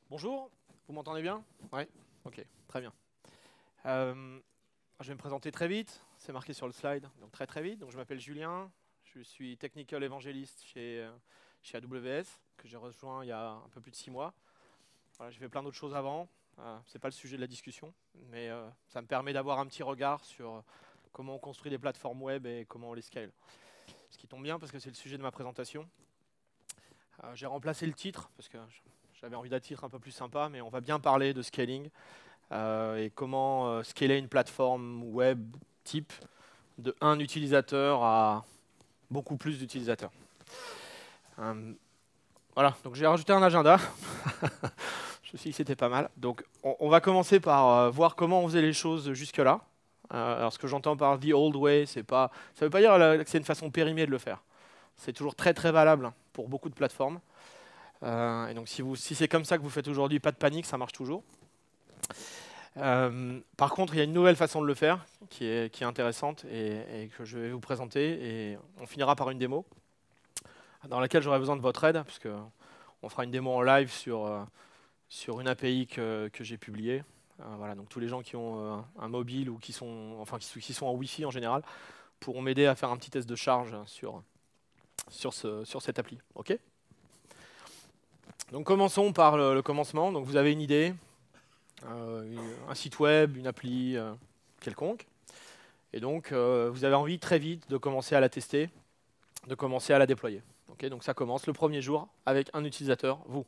Bonjour, vous m'entendez bien? Oui, ok, très bien. Euh, je vais me présenter très vite, c'est marqué sur le slide, donc très très vite. Donc je m'appelle Julien, je suis Technical Evangelist chez AWS, que j'ai rejoint il y a un peu plus de 6 mois. Voilà, j'ai fait plein d'autres choses avant, c'est pas le sujet de la discussion, mais ça me permet d'avoir un petit regard sur comment on construit des plateformes web et comment on les scale. Ce qui tombe bien parce que c'est le sujet de ma présentation. J'ai remplacé le titre parce que j'avais envie d'un titre un peu plus sympa, mais on va bien parler de scaling et comment scaler une plateforme web type de un utilisateur à beaucoup plus d'utilisateurs. Euh, voilà, donc j'ai rajouté un agenda. Je me suis dit que c'était pas mal. Donc on va commencer par voir comment on faisait les choses jusque-là. Alors ce que j'entends par the old way, ça veut pas dire que c'est une façon périmée de le faire. C'est toujours très très valable pour beaucoup de plateformes. Et donc si c'est comme ça que vous faites aujourd'hui, pas de panique, ça marche toujours. Par contre, il y a une nouvelle façon de le faire qui est intéressante et que je vais vous présenter. Et on finira par une démo dans laquelle j'aurai besoin de votre aide, puisque on fera une démo en live sur une API que j'ai publiée. Voilà, donc tous les gens qui ont un mobile ou qui sont en Wi-Fi en général pourront m'aider à faire un petit test de charge sur cette appli. Ok. Donc commençons par le commencement. Donc vous avez une idée, un site web, une appli quelconque. Et donc, vous avez envie très vite de commencer à la tester, de commencer à la déployer. Okay, donc ça commence le premier jour avec un utilisateur, vous.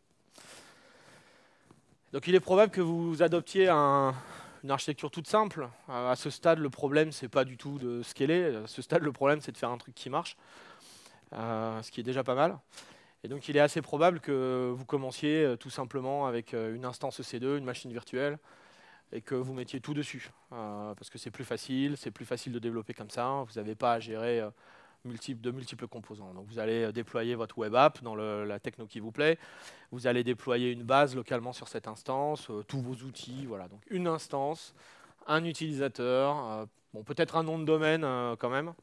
Donc il est probable que vous adoptiez une architecture toute simple. À ce stade, le problème, c'est pas du tout de scaler. À ce stade, le problème, c'est de faire un truc qui marche, ce qui est déjà pas mal. Et donc il est assez probable que vous commenciez tout simplement avec une instance EC2, une machine virtuelle, et que vous mettiez tout dessus. Parce que c'est plus facile de développer comme ça. Vous n'avez pas à gérer de multiples composants. Donc vous allez déployer votre web app dans la techno qui vous plaît. Vous allez déployer une base localement sur cette instance, tous vos outils. Voilà. Donc une instance, un utilisateur, bon, peut-être un nom de domaine quand même.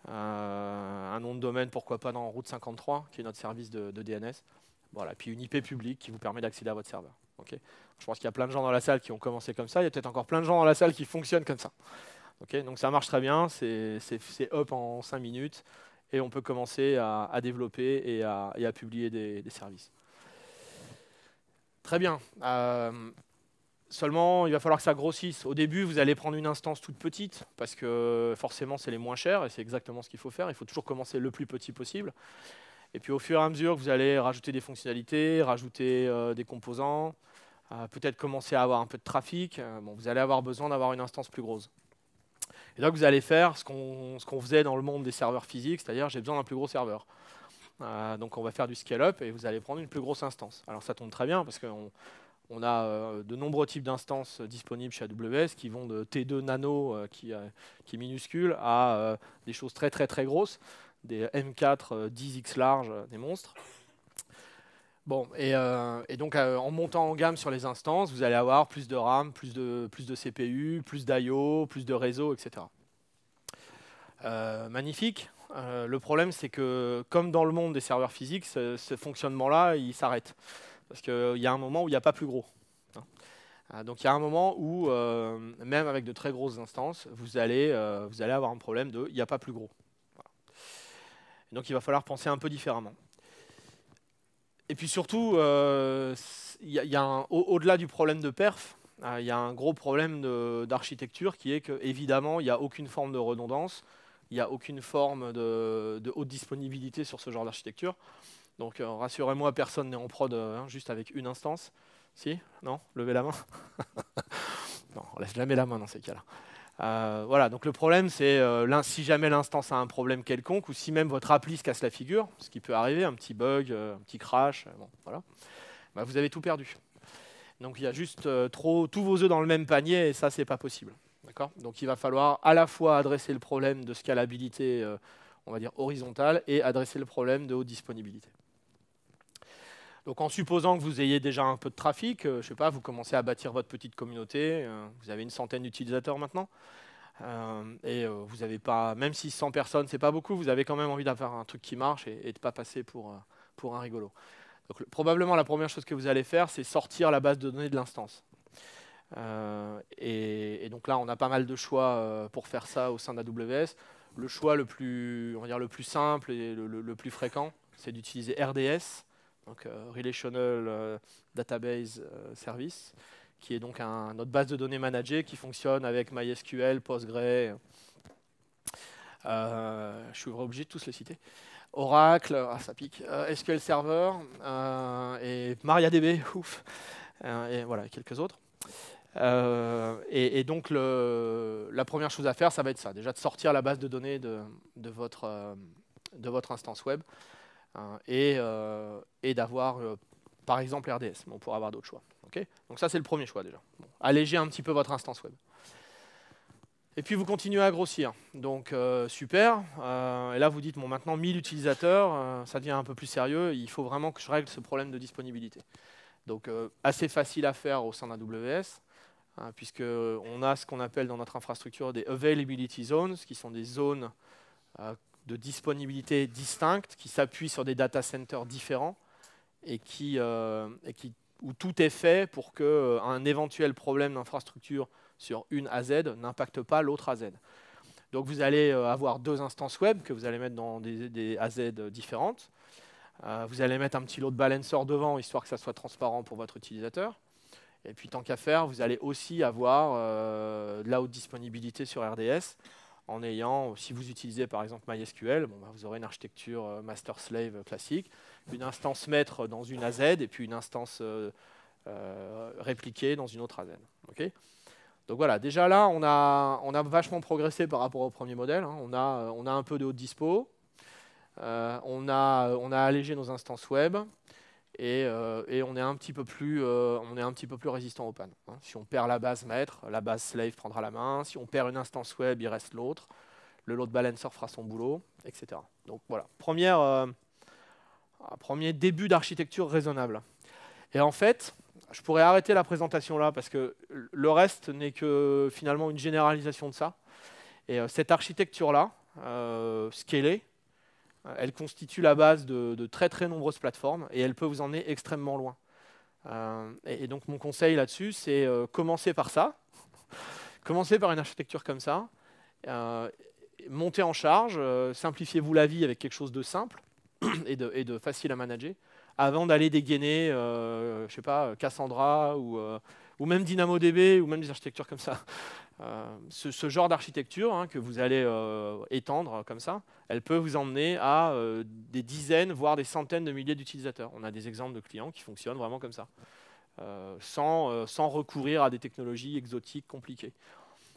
Un nom de domaine, pourquoi pas dans Route 53, qui est notre service de DNS. Voilà. Puis une IP publique qui vous permet d'accéder à votre serveur. Okay. Je pense qu'il y a plein de gens dans la salle qui ont commencé comme ça. Il y a peut-être encore plein de gens dans la salle qui fonctionnent comme ça. Okay, donc ça marche très bien, c'est up en 5 minutes et on peut commencer à développer et à publier des services. Très bien. Seulement, il va falloir que ça grossisse. Au début, vous allez prendre une instance toute petite parce que forcément, c'est les moins chers et c'est exactement ce qu'il faut faire. Il faut toujours commencer le plus petit possible. Et puis au fur et à mesure, vous allez rajouter des fonctionnalités, rajouter des composants, peut-être commencer à avoir un peu de trafic. Bon, vous allez avoir besoin d'avoir une instance plus grosse. Et donc vous allez faire ce qu'on faisait dans le monde des serveurs physiques, c'est-à-dire j'ai besoin d'un plus gros serveur. Donc on va faire du scale-up et vous allez prendre une plus grosse instance. Alors ça tombe très bien parce qu'on a de nombreux types d'instances disponibles chez AWS qui vont de T2 Nano qui est minuscule à des choses très très très grosses, des M4 10x large, des monstres. Bon, et donc en montant en gamme sur les instances, vous allez avoir plus de RAM, plus de CPU, plus d'IO, plus de réseau, etc. Magnifique. Le problème, c'est que comme dans le monde des serveurs physiques, ce fonctionnement-là, il s'arrête. Parce qu'il y a un moment où il n'y a pas plus gros. Donc il y a un moment où, même avec de très grosses instances, vous allez avoir un problème de il n'y a pas plus gros. Voilà. Donc il va falloir penser un peu différemment. Et puis surtout, au-delà du problème de perf, il y a un gros problème d'architecture qui est qu'évidemment, il n'y a aucune forme de redondance, il n'y a aucune forme de haute disponibilité sur ce genre d'architecture. Donc rassurez-moi, personne n'est en prod juste avec une instance. Si? Non? Levez la main. Non, on laisse jamais la main dans ces cas-là. Voilà, donc le problème c'est si jamais l'instance a un problème quelconque ou si même votre appli se casse la figure, ce qui peut arriver, un petit bug, un petit crash, bon, voilà, bah, vous avez tout perdu. Donc il y a juste tous vos œufs dans le même panier et ça c'est pas possible. Donc il va falloir à la fois adresser le problème de scalabilité, on va dire horizontale, et adresser le problème de haute disponibilité. Donc en supposant que vous ayez déjà un peu de trafic, je sais pas, vous commencez à bâtir votre petite communauté, vous avez une centaine d'utilisateurs maintenant, et vous n'avez pas, même si 100 personnes c'est pas beaucoup, vous avez quand même envie d'avoir un truc qui marche et de pas passer pour un rigolo. Donc, probablement, la première chose que vous allez faire, c'est sortir la base de données de l'instance. Et donc là, on a pas mal de choix pour faire ça au sein d'AWS. Le choix le plus, on va dire, le plus simple et le plus fréquent, c'est d'utiliser RDS, donc Relational Database Service, qui est donc notre base de données managée qui fonctionne avec MySQL, Postgre. Je suis obligé de tous les citer. Oracle, ça pique, SQL Server et MariaDB, ouf, et voilà, quelques autres. Et donc, la première chose à faire, ça va être ça. Déjà, de sortir la base de données de votre instance web et d'avoir, par exemple, RDS. Mais on pourra avoir d'autres choix. Okay, donc ça, c'est le premier choix déjà. Bon, alléger un petit peu votre instance web. Et puis, vous continuez à grossir. Donc, super. Et là, vous dites, bon, maintenant, 1000 utilisateurs, ça devient un peu plus sérieux. Il faut vraiment que je règle ce problème de disponibilité. Donc, assez facile à faire au sein d'AWS. Puisqu'on a ce qu'on appelle dans notre infrastructure des availability zones, qui sont des zones de disponibilité distinctes, qui s'appuient sur des data centers différents et où tout est fait pour qu'un éventuel problème d'infrastructure sur une AZ n'impacte pas l'autre AZ. Donc vous allez avoir 2 instances web que vous allez mettre dans des AZ différentes. Vous allez mettre un petit load balancer devant, histoire que ça soit transparent pour votre utilisateur. Et puis, tant qu'à faire, vous allez aussi avoir de la haute disponibilité sur RDS en ayant, si vous utilisez par exemple MySQL, bon, vous aurez une architecture master-slave classique, une instance maître dans une AZ et puis une instance répliquée dans une autre AZ. Okay, donc voilà, déjà là, on a vachement progressé par rapport au premier modèle. Hein. On a un peu de haute dispo, on a allégé nos instances web. Et on est un petit peu plus résistant aux pannes. Hein. Si on perd la base maître, la base slave prendra la main. Si on perd une instance web, il reste l'autre. Le load balancer fera son boulot, etc. Donc voilà, premier début d'architecture raisonnable. Et en fait, je pourrais arrêter la présentation là parce que le reste n'est que finalement une généralisation de ça. Et cette architecture-là, scalée, elle constitue la base de très très nombreuses plateformes et elle peut vous emmener extrêmement loin. Et donc mon conseil là-dessus, c'est commencer par ça, commencer par une architecture comme ça, montez en charge, simplifiez-vous la vie avec quelque chose de simple et de facile à manager, avant d'aller dégainer, je sais pas, Cassandra ou même DynamoDB ou même des architectures comme ça. Ce genre d'architecture hein, que vous allez étendre comme ça, elle peut vous emmener à des dizaines, voire des centaines de milliers d'utilisateurs. On a des exemples de clients qui fonctionnent vraiment comme ça, sans recourir à des technologies exotiques compliquées.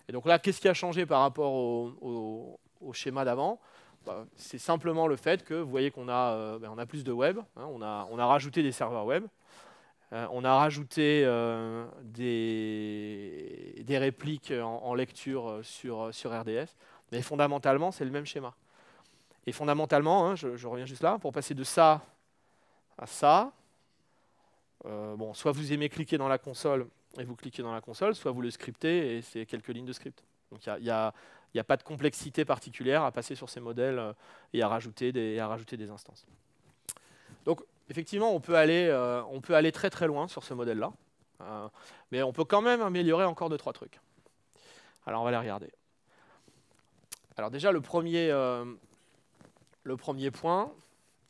Et donc là, qu'est-ce qui a changé par rapport au schéma d'avant ? C'est simplement le fait que vous voyez qu'on a plus de web, hein, on a rajouté des serveurs web. On a rajouté des répliques en lecture sur RDS, mais fondamentalement, c'est le même schéma. Et fondamentalement, hein, je reviens juste là, pour passer de ça à ça, bon, soit vous aimez cliquer dans la console et vous cliquez dans la console, soit vous le scriptez et c'est quelques lignes de script. Donc il n'y a pas de complexité particulière à passer sur ces modèles et à rajouter des instances. Donc, effectivement, on peut aller très très loin sur ce modèle-là, mais on peut quand même améliorer encore 2-3 trucs. Alors, on va les regarder. Alors déjà, le premier point,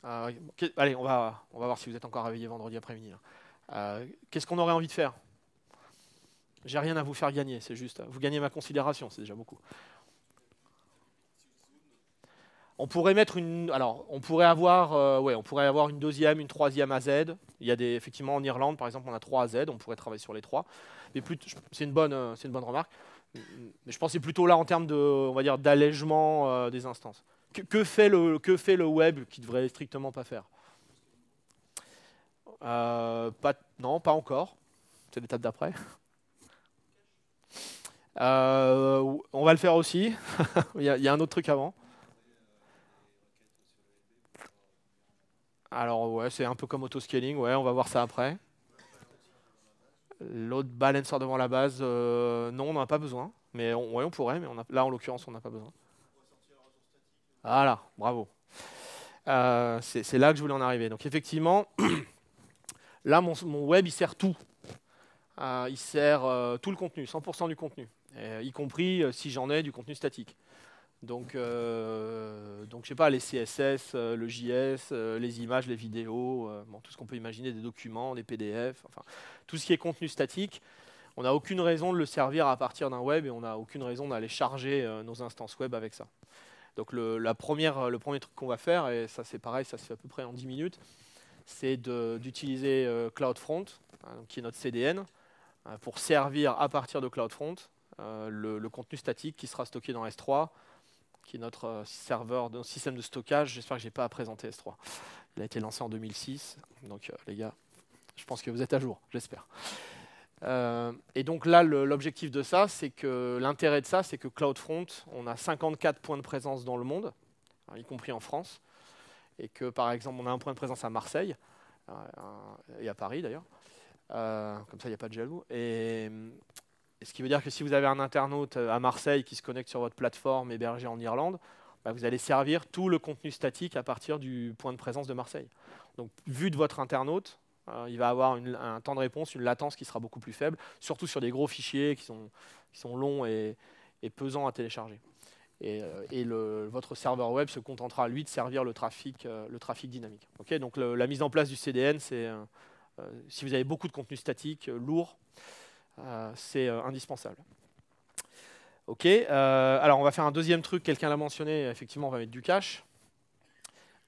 allez, on va voir si vous êtes encore réveillé vendredi après-midi. Qu'est-ce qu'on aurait envie de faire ? J'ai rien à vous faire gagner, c'est juste, vous gagnez ma considération, c'est déjà beaucoup. On pourrait mettre on pourrait avoir une deuxième, une troisième AZ. Il y a effectivement en Irlande, par exemple, on a 3 AZ. On pourrait travailler sur les 3. Mais c'est une bonne remarque. Mais je pensais plutôt là en termes on va dire, d'allègement des instances. Que fait le web qui devrait strictement pas faire ? Non, pas encore. C'est l'étape d'après. On va le faire aussi. Il y a un autre truc avant. Alors ouais, c'est un peu comme autoscaling, ouais, on va voir ça après. Load balancer devant la base, non, on n'en a pas besoin. Mais on pourrait, mais là en l'occurrence, on n'a pas besoin. Voilà, bravo. C'est là que je voulais en arriver. Donc effectivement, Là, mon web, il sert tout. Il sert tout le contenu, 100% du contenu, y compris si j'en ai du contenu statique. Donc je sais pas, les CSS, le JS, les images, les vidéos, bon, tout ce qu'on peut imaginer, des documents, des PDF, enfin, tout ce qui est contenu statique, on n'a aucune raison de le servir à partir d'un web et on n'a aucune raison d'aller charger nos instances web avec ça. Donc le premier truc qu'on va faire, et ça c'est pareil, ça se fait à peu près en 10 minutes, c'est d'utiliser CloudFront, qui est notre CDN, pour servir à partir de CloudFront le contenu statique qui sera stocké dans S3, qui est notre serveur, notre système de stockage. J'espère que je n'ai pas à présenter S3. Il a été lancé en 2006, donc les gars, je pense que vous êtes à jour, j'espère. Et donc là, l'objectif de ça, c'est que l'intérêt de ça, c'est que CloudFront, on a 54 points de présence dans le monde, y compris en France, et que par exemple, on a un point de présence à Marseille, et à Paris d'ailleurs. Comme ça, il n'y a pas de jaloux. Et ce qui veut dire que si vous avez un internaute à Marseille qui se connecte sur votre plateforme hébergée en Irlande, bah, vous allez servir tout le contenu statique à partir du point de présence de Marseille. Donc, vu de votre internaute, il va avoir un temps de réponse, une latence qui sera beaucoup plus faible, surtout sur des gros fichiers qui sont longs et pesants à télécharger. Et votre serveur web se contentera, lui, de servir le trafic dynamique. Okay, donc, la mise en place du CDN, c'est... si vous avez beaucoup de contenu statique, lourd, c'est indispensable. Ok, alors on va faire un deuxième truc, quelqu'un l'a mentionné, effectivement on va mettre du cache.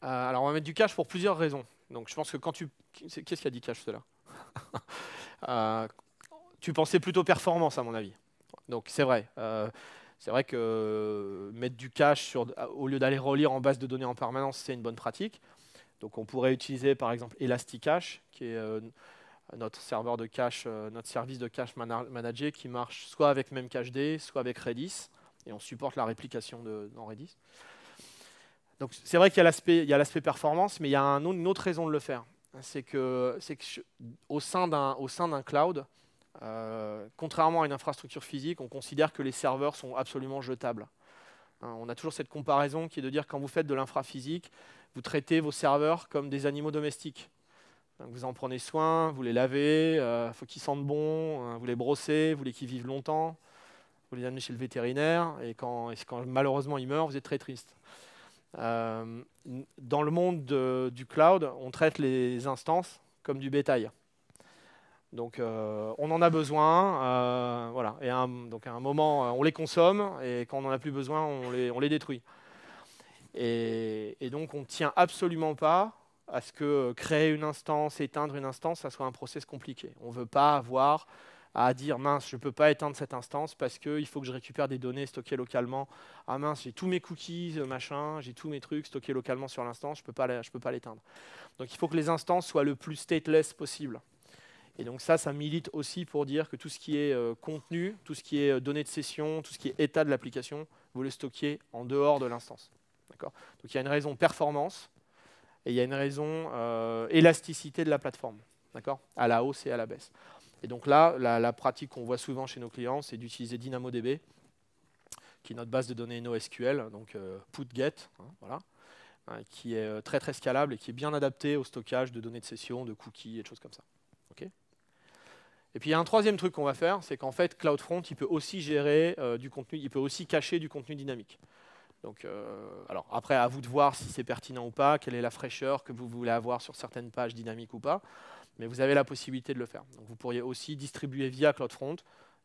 Alors on va mettre du cache pour plusieurs raisons. Donc je pense que quand tu... Qu'est-ce qui a dit cache cela tu pensais plutôt performance à mon avis. Donc c'est vrai. C'est vrai que mettre du cache au lieu d'aller relire en base de données en permanence, c'est une bonne pratique. Donc on pourrait utiliser par exemple Elasticache, qui est notre serveur de cache, notre service de cache managé qui marche soit avec Memcached, soit avec Redis, et on supporte la réplication dans Redis. Donc c'est vrai qu'il y a l'aspect performance, mais il y a une autre raison de le faire. C'est que au sein d'un cloud, contrairement à une infrastructure physique, on considère que les serveurs sont absolument jetables. On a toujours cette comparaison qui est de dire que quand vous faites de l'infra physique, vous traitez vos serveurs comme des animaux domestiques. Donc vous en prenez soin, vous les lavez, faut qu'ils sentent bon, vous les brossez, vous voulez qu'ils vivent longtemps, vous les amenez chez le vétérinaire, et quand malheureusement ils meurent, vous êtes très triste. Dans le monde du cloud, on traite les instances comme du bétail. Donc on en a besoin, voilà. Et donc à un moment, on les consomme, et quand on n'en a plus besoin, on les détruit. Et donc on ne tient absolument pas à ce que créer une instance, éteindre une instance, ça soit un process compliqué. On ne veut pas avoir à dire mince, je ne peux pas éteindre cette instance parce qu'il faut que je récupère des données stockées localement. Ah mince, j'ai tous mes cookies, machin, j'ai tous mes trucs stockés localement sur l'instance, je ne peux pas l'éteindre. Donc il faut que les instances soient le plus stateless possible. Et donc ça milite aussi pour dire que tout ce qui est contenu, tout ce qui est données de session, tout ce qui est état de l'application, vous le stockez en dehors de l'instance. Donc il y a une raison performance, et il y a une raison élasticité de la plateforme, à la hausse et à la baisse. Et donc là, la pratique qu'on voit souvent chez nos clients, c'est d'utiliser DynamoDB, qui est notre base de données NoSQL, donc put-get, voilà, qui est très très scalable et qui est bien adapté au stockage de données de session, de cookies et de choses comme ça. Okay, et puis il y a un troisième truc qu'on va faire, c'est qu'en fait CloudFront, il peut aussi gérer du contenu, il peut aussi cacher du contenu dynamique. Donc, alors après, à vous de voir si c'est pertinent ou pas, quelle est la fraîcheur que vous voulez avoir sur certaines pages dynamiques ou pas, mais vous avez la possibilité de le faire. Donc, vous pourriez aussi distribuer via CloudFront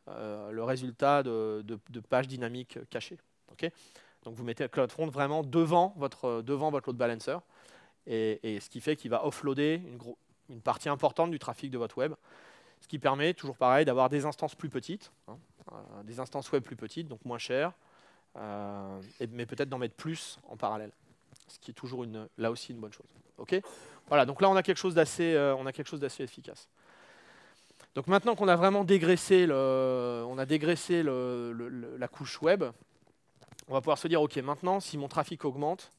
le résultat de pages dynamiques cachées. Okay, donc, vous mettez CloudFront vraiment devant votre load balancer, et ce qui fait qu'il va offloader une partie importante du trafic de votre web, ce qui permet, toujours pareil, d'avoir des instances plus petites, des instances web plus petites, donc moins chères, mais peut-être d'en mettre plus en parallèle, ce qui est toujours là aussi une bonne chose. Okay, voilà, donc là on a quelque chose d'assez efficace. Donc maintenant qu'on a vraiment dégraissé la couche web, on va pouvoir se dire ok, maintenant si mon trafic augmente,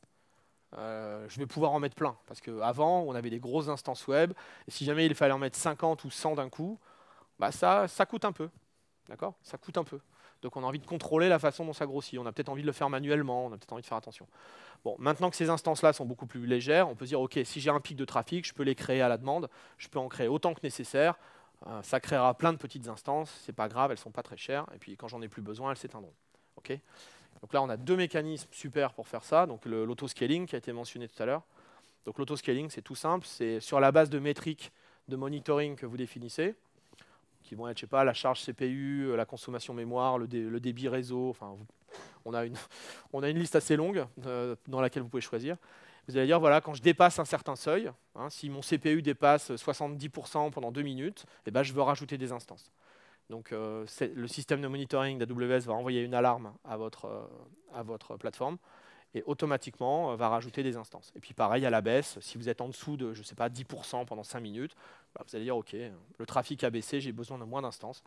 je vais pouvoir en mettre plein, parce qu'avant on avait des grosses instances web, et si jamais il fallait en mettre 50 ou 100 d'un coup, bah ça coûte un peu, d'accord, ça coûte un peu. Donc on a envie de contrôler la façon dont ça grossit. On a peut-être envie de le faire manuellement, on a peut-être envie de faire attention. Bon, maintenant que ces instances-là sont beaucoup plus légères, on peut se dire, OK, si j'ai un pic de trafic, je peux les créer à la demande, je peux en créer autant que nécessaire, ça créera plein de petites instances, c'est pas grave, elles sont pas très chères, et puis quand j'en ai plus besoin, elles s'éteindront. OK ? Donc là, on a deux mécanismes super pour faire ça, donc l'autoscaling qui a été mentionné tout à l'heure. Donc l'autoscaling, c'est tout simple, c'est sur la base de métriques de monitoring que vous définissez, qui vont être, je sais pas, la charge CPU, la consommation mémoire, le débit réseau, enfin, on a une liste assez longue dans laquelle vous pouvez choisir. Vous allez dire, voilà, quand je dépasse un certain seuil, hein, si mon CPU dépasse 70% pendant 2 minutes, eh ben, je veux rajouter des instances. Donc le système de monitoring d'AWS va envoyer une alarme à votre plateforme et automatiquement va rajouter des instances. Et puis pareil à la baisse, si vous êtes en dessous de, je sais pas, 10% pendant 5 minutes, bah, vous allez dire, OK, le trafic a baissé, j'ai besoin de moins d'instances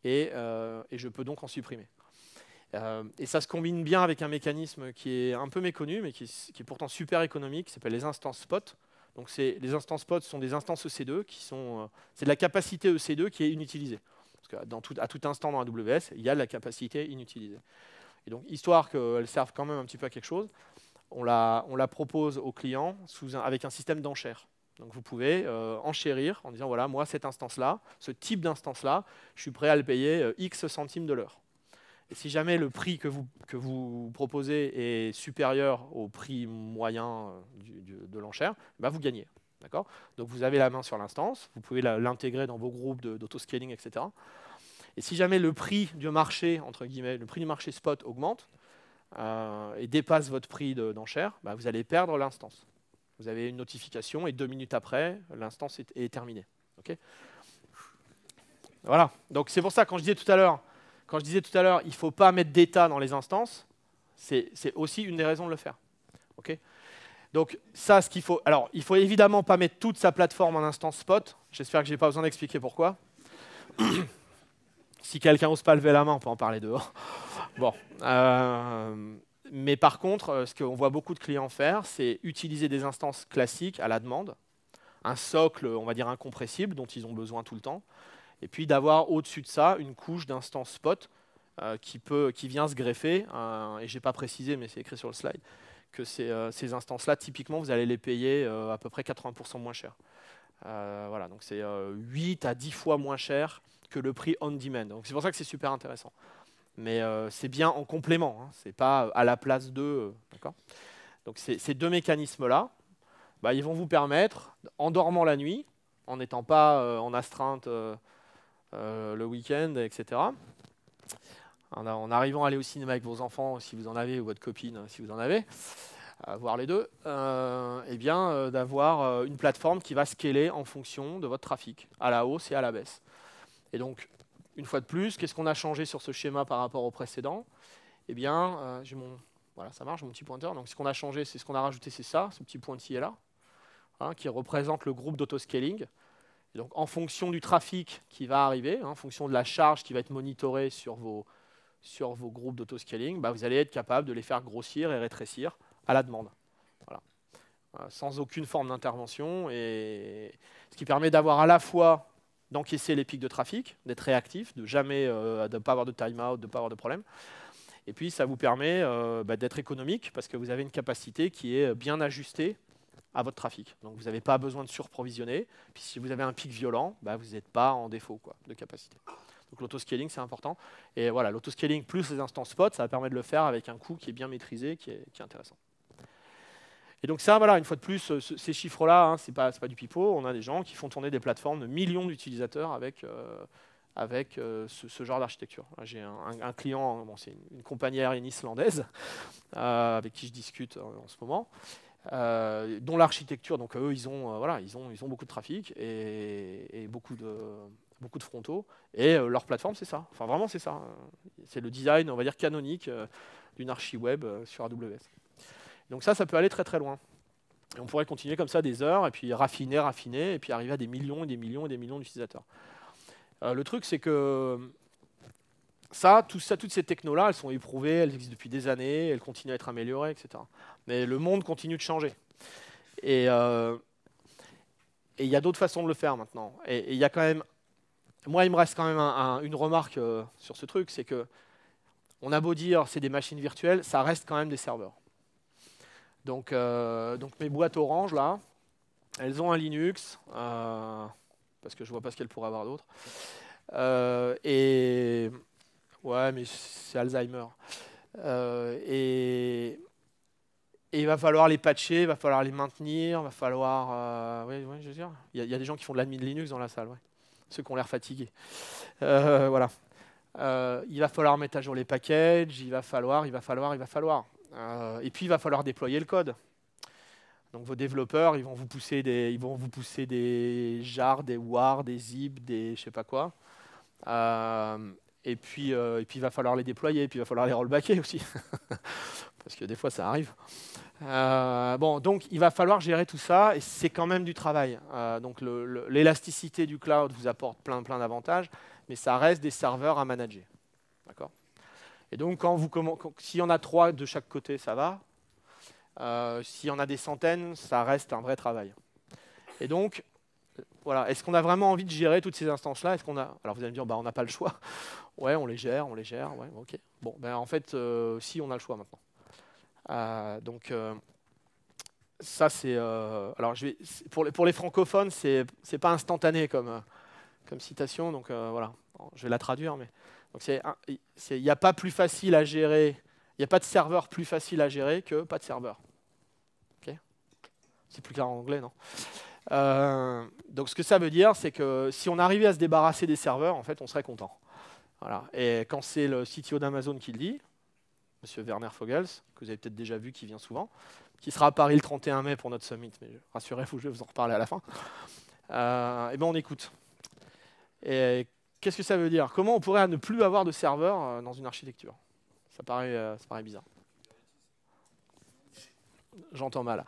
et je peux donc en supprimer. Et ça se combine bien avec un mécanisme qui est un peu méconnu, mais qui est pourtant super économique, qui s'appelle les instances spot. Donc les instances spot sont des instances EC2 c'est de la capacité EC2 qui est inutilisée. Parce qu'à tout instant dans AWS, il y a de la capacité inutilisée. Et donc, histoire qu'elle serve quand même un petit peu à quelque chose, on la propose aux clients avec un système d'enchères. Donc vous pouvez enchérir en disant, voilà, moi, cette instance-là, ce type d'instance-là, je suis prêt à le payer X centimes de l'heure. Et si jamais le prix que vous proposez est supérieur au prix moyen de l'enchère, bah vous gagnez. Donc vous avez la main sur l'instance, vous pouvez l'intégrer dans vos groupes d'autoscaling, etc. Et si jamais le prix du marché, entre guillemets, le prix du marché spot augmente et dépasse votre prix d'enchère, bah vous allez perdre l'instance. Vous avez une notification et 2 minutes après, l'instance est terminée. Okay, voilà. Donc c'est pour ça quand je disais tout à l'heure, il ne faut pas mettre d'état dans les instances, c'est aussi une des raisons de le faire. Okay, donc ça, ce qu'il faut... Alors, il ne faut évidemment pas mettre toute sa plateforme en instance spot. J'espère que je n'ai pas besoin d'expliquer pourquoi. Si quelqu'un n'ose pas lever la main, on peut en parler dehors. Bon. Mais par contre, ce qu'on voit beaucoup de clients faire, c'est utiliser des instances classiques à la demande, un socle, on va dire, incompressible, dont ils ont besoin tout le temps, et puis d'avoir au-dessus de ça une couche d'instance spot qui vient se greffer, et je n'ai pas précisé, mais c'est écrit sur le slide, que ces instances-là, typiquement, vous allez les payer à peu près 80% moins cher. Voilà, donc c'est 8 à 10 fois moins cher que le prix on-demand. Donc c'est pour ça que c'est super intéressant. Mais c'est bien en complément, hein, c'est pas à la place de... d'accord ? Donc ces deux mécanismes-là, bah, ils vont vous permettre, en dormant la nuit, en n'étant pas en astreinte le week-end, etc., en arrivant à aller au cinéma avec vos enfants, si vous en avez, ou votre copine, si vous en avez, voir les deux, eh bien, d'avoir une plateforme qui va scaler en fonction de votre trafic, à la hausse et à la baisse. Et donc, une fois de plus, qu'est-ce qu'on a changé sur ce schéma par rapport au précédent ? Eh bien, voilà, ça marche, mon petit pointeur. Donc, ce qu'on a changé, c'est ce qu'on a rajouté, c'est ça, ce petit pointillé-là, hein, qui représente le groupe d'autoscaling. Et donc, en fonction du trafic qui va arriver, hein, en fonction de la charge qui va être monitorée sur vos groupes d'autoscaling, bah, vous allez être capable de les faire grossir et rétrécir à la demande. Voilà. Sans aucune forme d'intervention, et ce qui permet d'avoir à la fois d'encaisser les pics de trafic, d'être réactif, de ne pas avoir de time-out, de ne pas avoir de problème. Et puis ça vous permet d'être économique parce que vous avez une capacité qui est bien ajustée à votre trafic. Donc vous n'avez pas besoin de surprovisionner. Puis si vous avez un pic violent, bah, vous n'êtes pas en défaut de capacité. Donc l'autoscaling, c'est important. Et voilà, l'autoscaling plus les instances spot, ça permet de le faire avec un coût qui est bien maîtrisé, qui est intéressant. Et donc ça, voilà, une fois de plus, ces chiffres-là, hein, c'est pas du pipeau. On a des gens qui font tourner des plateformes de millions d'utilisateurs avec ce genre d'architecture. J'ai un client, bon, c'est une compagnie aérienne islandaise avec qui je discute en ce moment, dont l'architecture, donc eux, ils ont beaucoup de trafic et beaucoup de frontaux. Et leur plateforme, c'est ça. Enfin, vraiment, c'est ça. C'est le design, on va dire, canonique d'une archi web sur AWS. Donc ça peut aller très très loin. Et on pourrait continuer comme ça des heures, et puis raffiner, et puis arriver à des millions et des millions et des millions d'utilisateurs. Le truc, c'est que toutes ces technos-là, elles sont éprouvées, elles existent depuis des années, elles continuent à être améliorées, etc. Mais le monde continue de changer. Et il y a d'autres façons de le faire maintenant. Et il y a quand même... Moi, il me reste quand même une remarque sur ce truc, c'est que on a beau dire c'est des machines virtuelles, ça reste quand même des serveurs. Donc mes boîtes Orange, là, elles ont un Linux, parce que je vois pas ce qu'elles pourraient avoir d'autre. Et ouais, mais c'est Alzheimer. Et il va falloir les patcher, il va falloir les maintenir, il va falloir... oui, je veux dire, il y a des gens qui font de l'admin Linux dans la salle, ouais. Ceux qui ont l'air fatigués. Voilà. Il va falloir mettre à jour les packages, il va falloir. Et puis il va falloir déployer le code. Donc vos développeurs, ils vont vous pousser des jar, des war, des zip, des je sais pas quoi. Et puis il va falloir les déployer, puis il va falloir les rollbacker aussi. Parce que des fois ça arrive. Bon, donc il va falloir gérer tout ça, et c'est quand même du travail. Donc l'élasticité du cloud vous apporte plein d'avantages, mais ça reste des serveurs à manager. D'accord ? Et donc s'il y en a 3 de chaque côté, ça va. S'il y en a des centaines, ça reste un vrai travail. Et donc, voilà, est-ce qu'on a vraiment envie de gérer toutes ces instances-là ? Alors vous allez me dire, bah, on n'a pas le choix. Ouais, on les gère, ouais, ok. Bon, ben en fait, si, on a le choix maintenant. Ça c'est... alors pour les francophones, c'est pas instantané comme citation, donc voilà, je vais la traduire, mais il n'y a pas plus facile à gérer, il n'y a pas de serveur plus facile à gérer que pas de serveur. Okay, c'est plus clair en anglais, non ? Donc ce que ça veut dire, c'est que si on arrivait à se débarrasser des serveurs, en fait, on serait content. Voilà. Et quand c'est le CTO d'Amazon qui le dit, Monsieur Werner Vogels, que vous avez peut-être déjà vu, qui vient souvent, qui sera à Paris le 31 mai pour notre summit, mais rassurez-vous, je vais vous en reparler à la fin. Et ben on écoute. Et qu'est-ce que ça veut dire ? Comment on pourrait ne plus avoir de serveurs dans une architecture ? Ça paraît bizarre. J'entends mal.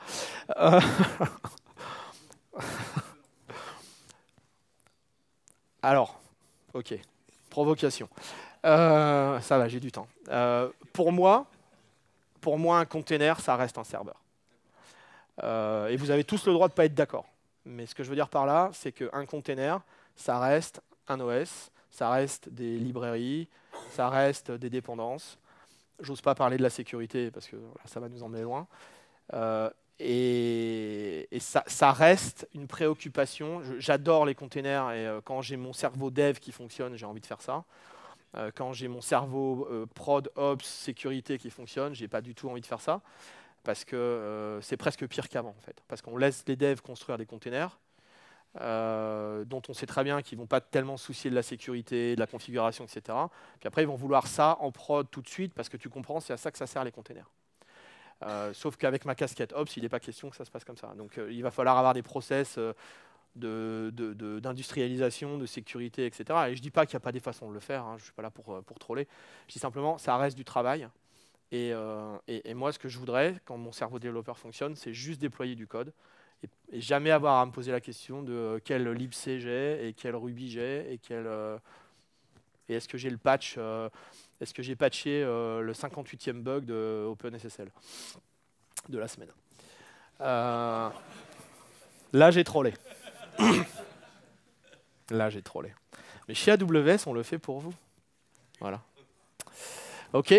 Alors, ok, provocation. Ça va, j'ai du temps. Pour moi, un container, ça reste un serveur. Et vous avez tous le droit de ne pas être d'accord. Mais ce que je veux dire par là, c'est qu'un container, ça reste un OS, ça reste des librairies, ça reste des dépendances. J'ose pas parler de la sécurité parce que voilà, ça va nous emmener loin. Et ça reste une préoccupation. J'adore les containers et quand j'ai mon cerveau dev qui fonctionne, j'ai envie de faire ça. Quand j'ai mon cerveau prod, ops, sécurité qui fonctionne, j'ai pas du tout envie de faire ça. Parce que c'est presque pire qu'avant, en fait. Parce qu'on laisse les devs construire des containers dont on sait très bien qu'ils ne vont pas tellement se soucier de la sécurité, de la configuration, etc. Puis après, ils vont vouloir ça en prod tout de suite, parce que tu comprends, c'est à ça que ça sert les containers. Sauf qu'avec ma casquette Ops, il n'est pas question que ça se passe comme ça. Donc il va falloir avoir des process d'industrialisation, de sécurité, etc. Et je ne dis pas qu'il n'y a pas des façons de le faire, hein, je ne suis pas là pour troller. Je dis simplement, ça reste du travail. Et moi, ce que je voudrais, quand mon cerveau développeur fonctionne, c'est juste déployer du code et jamais avoir à me poser la question de quel libc j'ai et quel Ruby j'ai et est-ce que j'ai le patch, est-ce que j'ai patché le 58e bug de OpenSSL de la semaine. Là, j'ai trollé. Là, j'ai trollé. Mais chez AWS, on le fait pour vous. Voilà. OK.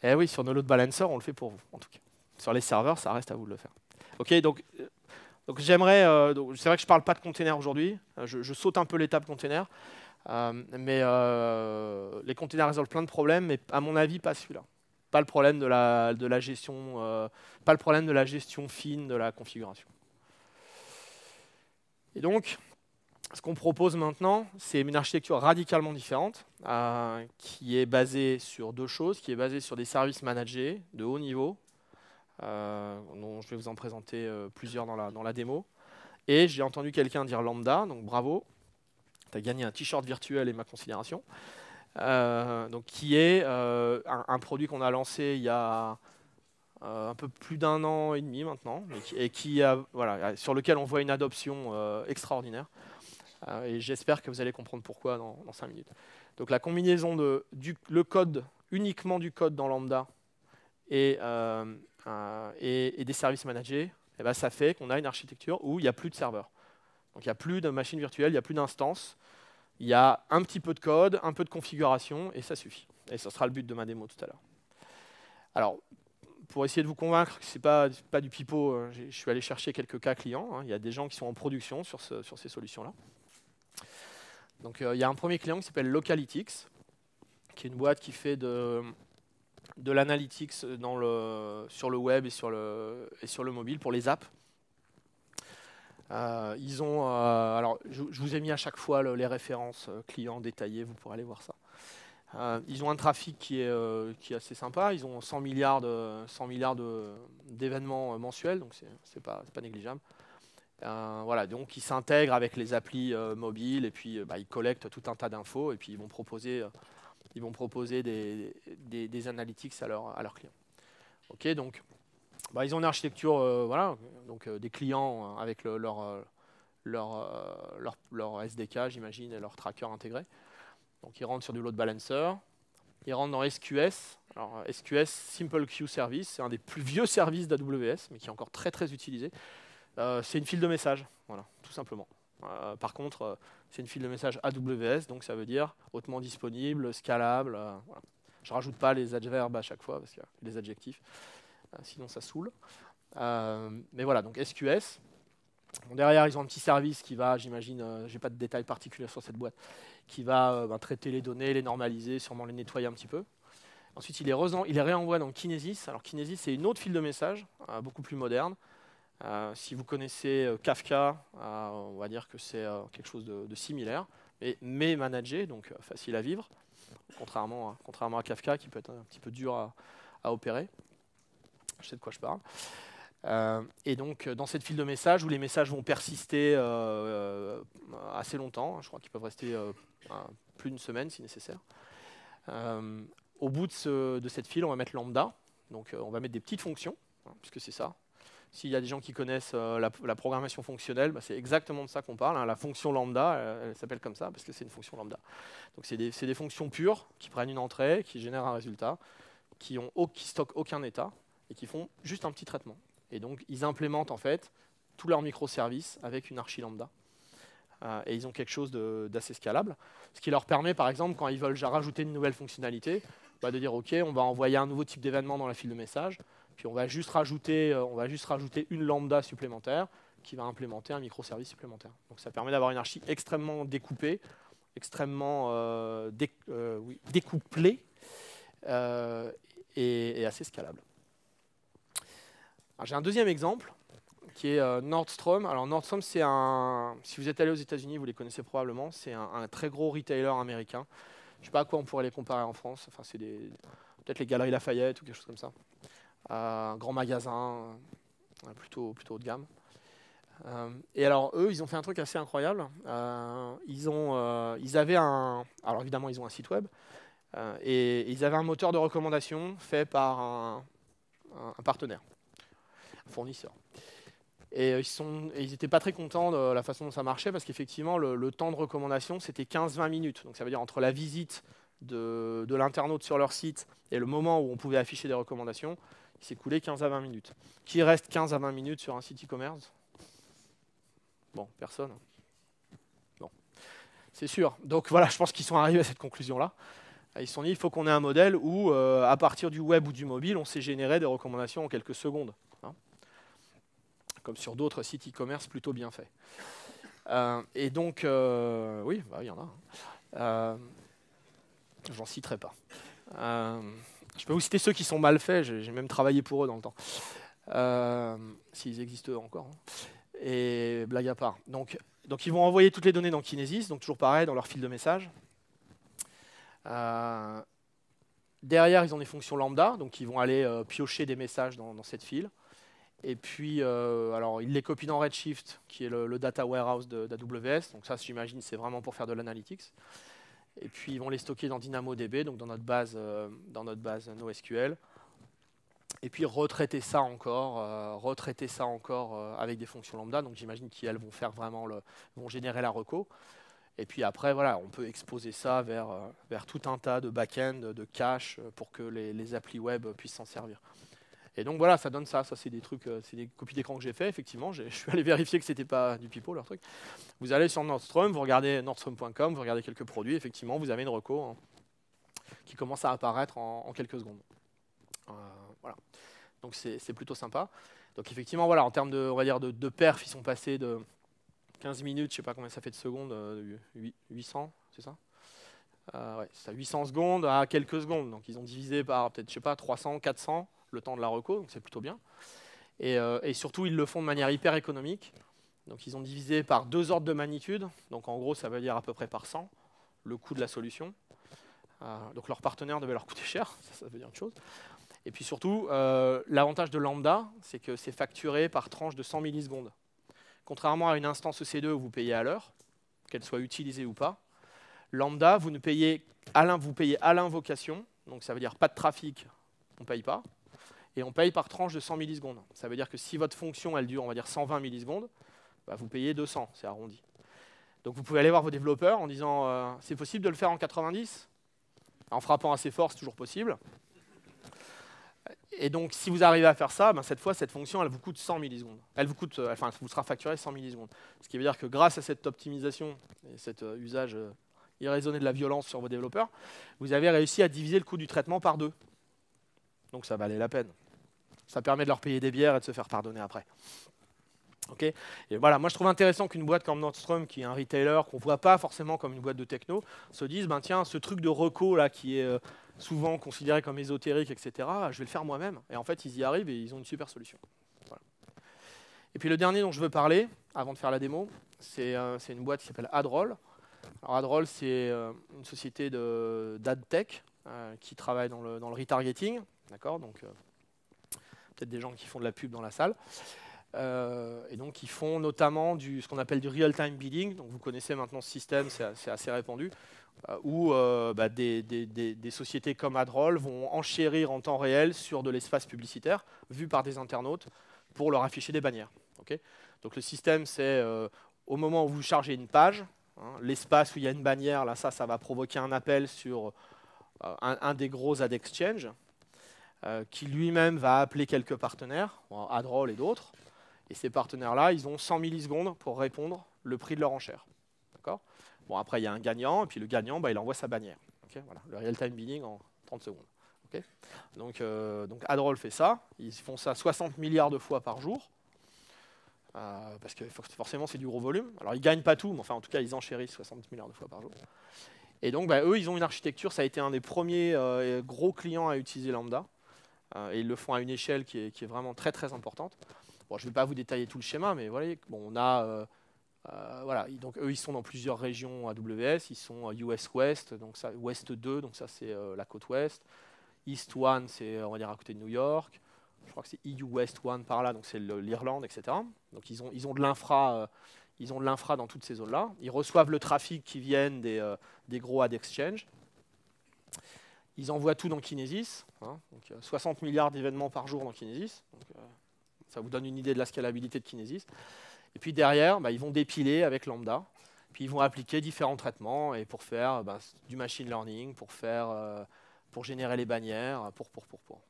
Eh oui, sur nos load balancers, on le fait pour vous, en tout cas. Sur les serveurs, ça reste à vous de le faire. OK, donc j'aimerais... c'est vrai que je ne parle pas de containers aujourd'hui. Je saute un peu l'étape container. Mais les containers résolvent plein de problèmes, mais à mon avis, pas celui-là. Pas le problème de la gestion, pas le problème de la gestion fine de la configuration. Et donc, ce qu'on propose maintenant, c'est une architecture radicalement différente, qui est basée sur deux choses, qui est basée sur des services managés de haut niveau, dont je vais vous en présenter plusieurs dans la démo. Et j'ai entendu quelqu'un dire lambda, donc bravo, tu as gagné un t-shirt virtuel et ma considération, donc qui est un produit qu'on a lancé il y a un peu plus d'un an et demi maintenant, et sur lequel on voit une adoption extraordinaire. Et j'espère que vous allez comprendre pourquoi dans 5 minutes. Donc la combinaison le code, uniquement du code dans Lambda et des services managés, eh ben, ça fait qu'on a une architecture où il n'y a plus de serveurs. Donc il n'y a plus de machines virtuelles, il n'y a plus d'instances, il y a un petit peu de code, un peu de configuration, et ça suffit. Et ce sera le but de ma démo tout à l'heure. Alors, pour essayer de vous convaincre que ce n'est pas du pipeau, je suis allé chercher quelques cas clients. Hein. Il y a des gens qui sont en production sur ces solutions-là. Donc, il y a un premier client qui s'appelle Localytics, qui est une boîte qui fait de l'analytics sur le web et sur le mobile pour les apps. Ils ont, alors, je vous ai mis à chaque fois les références clients détaillées, vous pourrez aller voir ça. Ils ont un trafic qui est assez sympa. Ils ont 100 milliards d'événements mensuels, donc c'est pas négligeable. Voilà, donc ils s'intègrent avec les applis mobiles et puis ils collectent tout un tas d'infos et puis ils vont proposer des analytics à leurs clients. Ok, donc ils ont une architecture, voilà, donc des clients avec leur SDK, j'imagine, et leur tracker intégré. Donc ils rentrent sur du load balancer, ils rentrent dans SQS. Alors SQS, Simple Queue Service, c'est un des plus vieux services d'AWS, mais qui est encore très très utilisé. C'est une file de messages, voilà, tout simplement. Par contre, c'est une file de messages AWS, donc ça veut dire hautement disponible, scalable. Voilà. Je ne rajoute pas les adverbes à chaque fois, parce qu'il y a des adjectifs, sinon ça saoule. Mais voilà, donc SQS. Bon, derrière, ils ont un petit service qui va, j'imagine, je n'ai pas de détails particuliers sur cette boîte, qui va traiter les données, les normaliser, sûrement les nettoyer un petit peu. Ensuite, il les réenvoie dans Kinesis. Alors Kinesis, c'est une autre file de messages, beaucoup plus moderne. Si vous connaissez Kafka, on va dire que c'est quelque chose de similaire, mais managé, donc facile à vivre, contrairement à Kafka, qui peut être un petit peu dur à opérer. Je sais de quoi je parle. Et donc, dans cette file de messages, où les messages vont persister assez longtemps, je crois qu'ils peuvent rester plus d'une semaine si nécessaire. Au bout de cette file, on va mettre lambda. Donc, on va mettre des petites fonctions, puisque c'est ça. S'il y a des gens qui connaissent la programmation fonctionnelle, c'est exactement de ça qu'on parle. Hein. La fonction lambda, elle s'appelle comme ça, parce que c'est une fonction lambda. Donc, c'est des fonctions pures qui prennent une entrée, qui génèrent un résultat, qui stockent aucun état, et qui font juste un petit traitement. Et donc, ils implémentent en fait tous leurs microservices avec une archi lambda. Et ils ont quelque chose d'assez scalable. Ce qui leur permet, par exemple, quand ils veulent rajouter une nouvelle fonctionnalité, de dire OK, on va envoyer un nouveau type d'événement dans la file de message, puis on va juste rajouter une lambda supplémentaire qui va implémenter un microservice supplémentaire. Donc ça permet d'avoir une archi extrêmement découpée, extrêmement découplée et assez scalable. J'ai un deuxième exemple qui est Nordstrom. Alors Nordstrom, si vous êtes allé aux États-Unis, vous les connaissez probablement, c'est un très gros retailer américain. Je ne sais pas à quoi on pourrait les comparer en France. Enfin, c'est peut-être les Galeries Lafayette ou quelque chose comme ça. Un grand magasin, plutôt haut de gamme. Et alors eux, ils ont fait un truc assez incroyable. Ils avaient alors évidemment, ils ont un site web et ils avaient un moteur de recommandation fait par un partenaire, un fournisseur. Et ils n'étaient pas très contents de la façon dont ça marchait parce qu'effectivement, le temps de recommandation, c'était 15-20 minutes. Donc ça veut dire entre la visite de l'internaute sur leur site et le moment où on pouvait afficher des recommandations, il s'est coulé 15 à 20 minutes. Qui reste 15 à 20 minutes sur un site e-commerce? Bon, personne. Bon, c'est sûr. Donc voilà, je pense qu'ils sont arrivés à cette conclusion-là. Ils se sont dit, il faut qu'on ait un modèle où, à partir du web ou du mobile, on sait générer des recommandations en quelques secondes. Hein, comme sur d'autres sites e-commerce plutôt bien faits. Et donc, oui, il y en a. J'en citerai pas. Je peux vous citer ceux qui sont mal faits, j'ai même travaillé pour eux dans le temps. S'ils existent encore. Hein. Et blague à part. Donc ils vont envoyer toutes les données dans Kinesis, donc toujours pareil, dans leur file de messages. Derrière, ils ont des fonctions lambda, donc ils vont aller piocher des messages dans cette file. Et puis, alors, ils les copient dans Redshift, qui est le data warehouse d'AWS. Donc ça, j'imagine, c'est vraiment pour faire de l'analytics. Et puis, ils vont les stocker dans DynamoDB, donc dans notre base NoSQL. Et puis, retraiter ça encore avec des fonctions lambda. Donc, j'imagine qu'elles vont générer la reco. Et puis après, voilà, on peut exposer ça vers tout un tas de back-end, de cache, pour que les applis web puissent s'en servir. Et donc voilà, ça donne ça. Ça, c'est des trucs, c'est des copies d'écran que j'ai fait. Effectivement, je suis allé vérifier que c'était pas du pipeau leur truc. Vous allez sur Nordstrom, vous regardez nordstrom.com, vous regardez quelques produits. Effectivement, vous avez une reco qui commencent à apparaître en quelques secondes. Voilà. Donc c'est plutôt sympa. Donc effectivement, voilà, en termes de, on va dire de perf, ils sont passés de 15 minutes, je sais pas combien ça fait de secondes, 800, c'est ça? Ouais, c'est ça, 800 secondes à quelques secondes. Donc ils ont divisé par peut-être, je sais pas, 300, 400 le temps de la reco, donc c'est plutôt bien. Et surtout, ils le font de manière hyper économique. Donc ils ont divisé par 2 ordres de magnitude. Donc en gros, ça veut dire à peu près par 100 le coût de la solution. Donc leurs partenaires devaient leur coûter cher, ça veut dire autre chose. Et puis surtout, l'avantage de Lambda, c'est que c'est facturé par tranche de 100 millisecondes. Contrairement à une instance EC2 où vous payez à l'heure, qu'elle soit utilisée ou pas, Lambda, vous payez à l'invocation, donc ça veut dire pas de trafic, on ne paye pas, et on paye par tranche de 100 millisecondes. Ça veut dire que si votre fonction, elle dure, on va dire, 120 millisecondes, bah, vous payez 200, c'est arrondi. Donc vous pouvez aller voir vos développeurs en disant c'est possible de le faire en 90 ? En frappant assez fort, c'est toujours possible. Et donc, si vous arrivez à faire ça, ben, cette fois, cette fonction, elle vous coûte 100 millisecondes. Elle vous sera facturée 100 millisecondes. Ce qui veut dire que grâce à cette optimisation et cet usage irraisonné de la violence sur vos développeurs, vous avez réussi à diviser le coût du traitement par 2. Donc ça valait la peine. Ça permet de leur payer des bières et de se faire pardonner après. Okay, et voilà, moi je trouve intéressant qu'une boîte comme Nordstrom, qui est un retailer qu'on ne voit pas forcément comme une boîte de techno, se dise, ben tiens, ce truc de reco là, qui est souvent considéré comme ésotérique, etc., je vais le faire moi-même. Et en fait, ils y arrivent et ils ont une super solution. Voilà. Et puis le dernier dont je veux parler, avant de faire la démo, c'est une boîte qui s'appelle Adroll. Alors Adroll, c'est une société d'adtech qui travaille dans le retargeting. D'accord, donc peut-être des gens qui font de la pub dans la salle. Et donc ils font notamment ce qu'on appelle du real-time bidding. Donc vous connaissez maintenant ce système, c'est assez répandu, où des sociétés comme Adroll vont enchérir en temps réel sur de l'espace publicitaire vu par des internautes pour leur afficher des bannières. Okay, donc le système, c'est au moment où vous chargez une page, l'espace où il y a une bannière, là ça va provoquer un appel sur un des gros ad exchange qui lui-même va appeler quelques partenaires, Adroll et d'autres. Et ces partenaires-là, ils ont 100 millisecondes pour répondre le prix de leur enchère. D'accord ? Bon, après, il y a un gagnant, et puis le gagnant, il envoie sa bannière. Okay, voilà, le real-time bidding en 30 secondes. Okay, donc Adroll fait ça. Ils font ça 60 milliards de fois par jour. Parce que forcément, c'est du gros volume. Alors, ils ne gagnent pas tout, mais enfin, en tout cas, ils enchérissent 60 milliards de fois par jour. Et donc, eux, ils ont une architecture. Ça a été un des premiers gros clients à utiliser Lambda. Et ils le font à une échelle qui est vraiment très, très importante. Bon, je ne vais pas vous détailler tout le schéma, mais voilà, bon, on a, voilà, donc eux ils sont dans plusieurs régions AWS, ils sont US West, donc ça, West 2, donc ça c'est la côte ouest, East 1 c'est on va dire à côté de New York, je crois que c'est EU West 1 par là, donc c'est l'Irlande, etc. Donc ils ont de l'infra, dans toutes ces zones-là. Ils reçoivent le trafic qui vient des gros ad exchange. Ils envoient tout dans Kinesis, donc 60 milliards d'événements par jour dans Kinesis. Donc, ça vous donne une idée de la scalabilité de Kinesis. Et puis derrière, ils vont dépiler avec Lambda. Puis ils vont appliquer différents traitements et pour faire du machine learning, pour générer les bannières,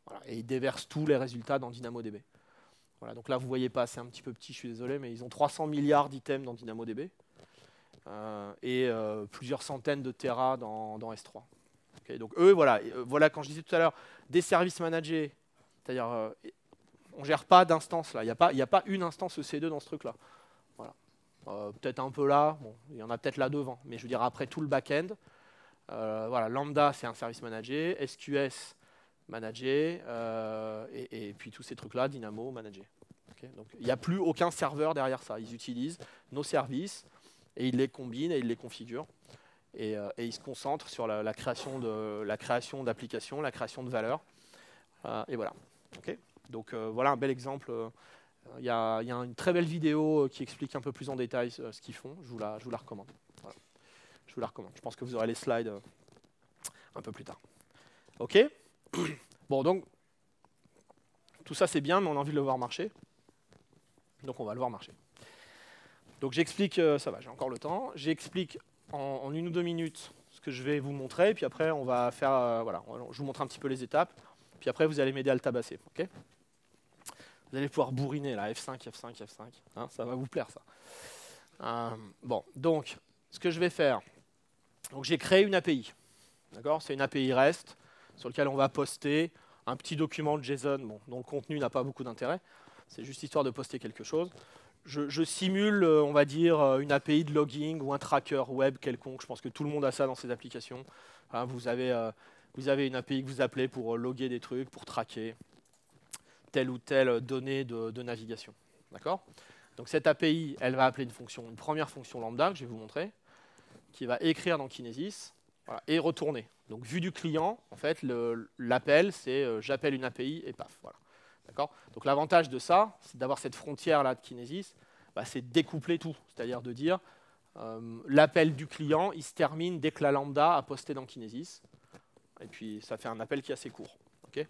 Voilà. Et ils déversent tous les résultats dans DynamoDB. Voilà. Donc là, vous ne voyez pas, c'est un petit peu petit, je suis désolé, mais ils ont 300 milliards d'items dans DynamoDB et plusieurs centaines de terras dans S3. Okay, donc eux, voilà, quand je disais tout à l'heure, des services managés, c'est-à-dire on ne gère pas d'instance là, il n'y a pas une instance EC2 dans ce truc-là. Voilà. Peut-être un peu là, bon, il y en a peut-être là devant, mais je veux dire après tout le back-end. Voilà, Lambda c'est un service managé, SQS managé, et puis tous ces trucs-là, Dynamo managé. Okay, donc il n'y a plus aucun serveur derrière ça. Ils utilisent nos services et ils les combinent et ils les configurent. Et ils se concentrent sur la création d'applications, la création de valeur. Et voilà. Okay. Donc voilà un bel exemple. Il y a une très belle vidéo qui explique un peu plus en détail ce qu'ils font. Je vous la recommande. Voilà. Je vous la recommande. Je pense que vous aurez les slides un peu plus tard. OK. Bon, donc, tout ça c'est bien, mais on a envie de le voir marcher. Donc on va le voir marcher. Donc j'explique, ça va, j'ai encore le temps. J'explique en 1 ou 2 minutes ce que je vais vous montrer. Puis après, on va faire, voilà, je vous montre un petit peu les étapes. Puis après, vous allez m'aider à le tabasser. OK ? Vous allez pouvoir bourriner là, F5, F5, F5. Hein, ça va vous plaire, ça. Bon, donc, ce que je vais faire, donc j'ai créé une API. D'accord? C'est une API REST sur laquelle on va poster un petit document de JSON dont le contenu n'a pas beaucoup d'intérêt. C'est juste histoire de poster quelque chose. Je simule, on va dire, une API de logging ou un tracker web quelconque. Je pense que tout le monde a ça dans ses applications. Hein, vous avez une API que vous appelez pour loguer des trucs, pour traquer telle ou telle donnée de navigation. D'accord? Donc cette API, elle va appeler une première fonction lambda que je vais vous montrer, qui va écrire dans Kinesis voilà, et retourner. Donc vue du client, en fait, l'appel, c'est j'appelle une API et paf. Voilà. D'accord? Donc l'avantage de ça, c'est d'avoir cette frontière-là de Kinesis, c'est de découpler tout. C'est-à-dire de dire l'appel du client, il se termine dès que la lambda a posté dans Kinesis. Et puis ça fait un appel qui est assez court. Okay,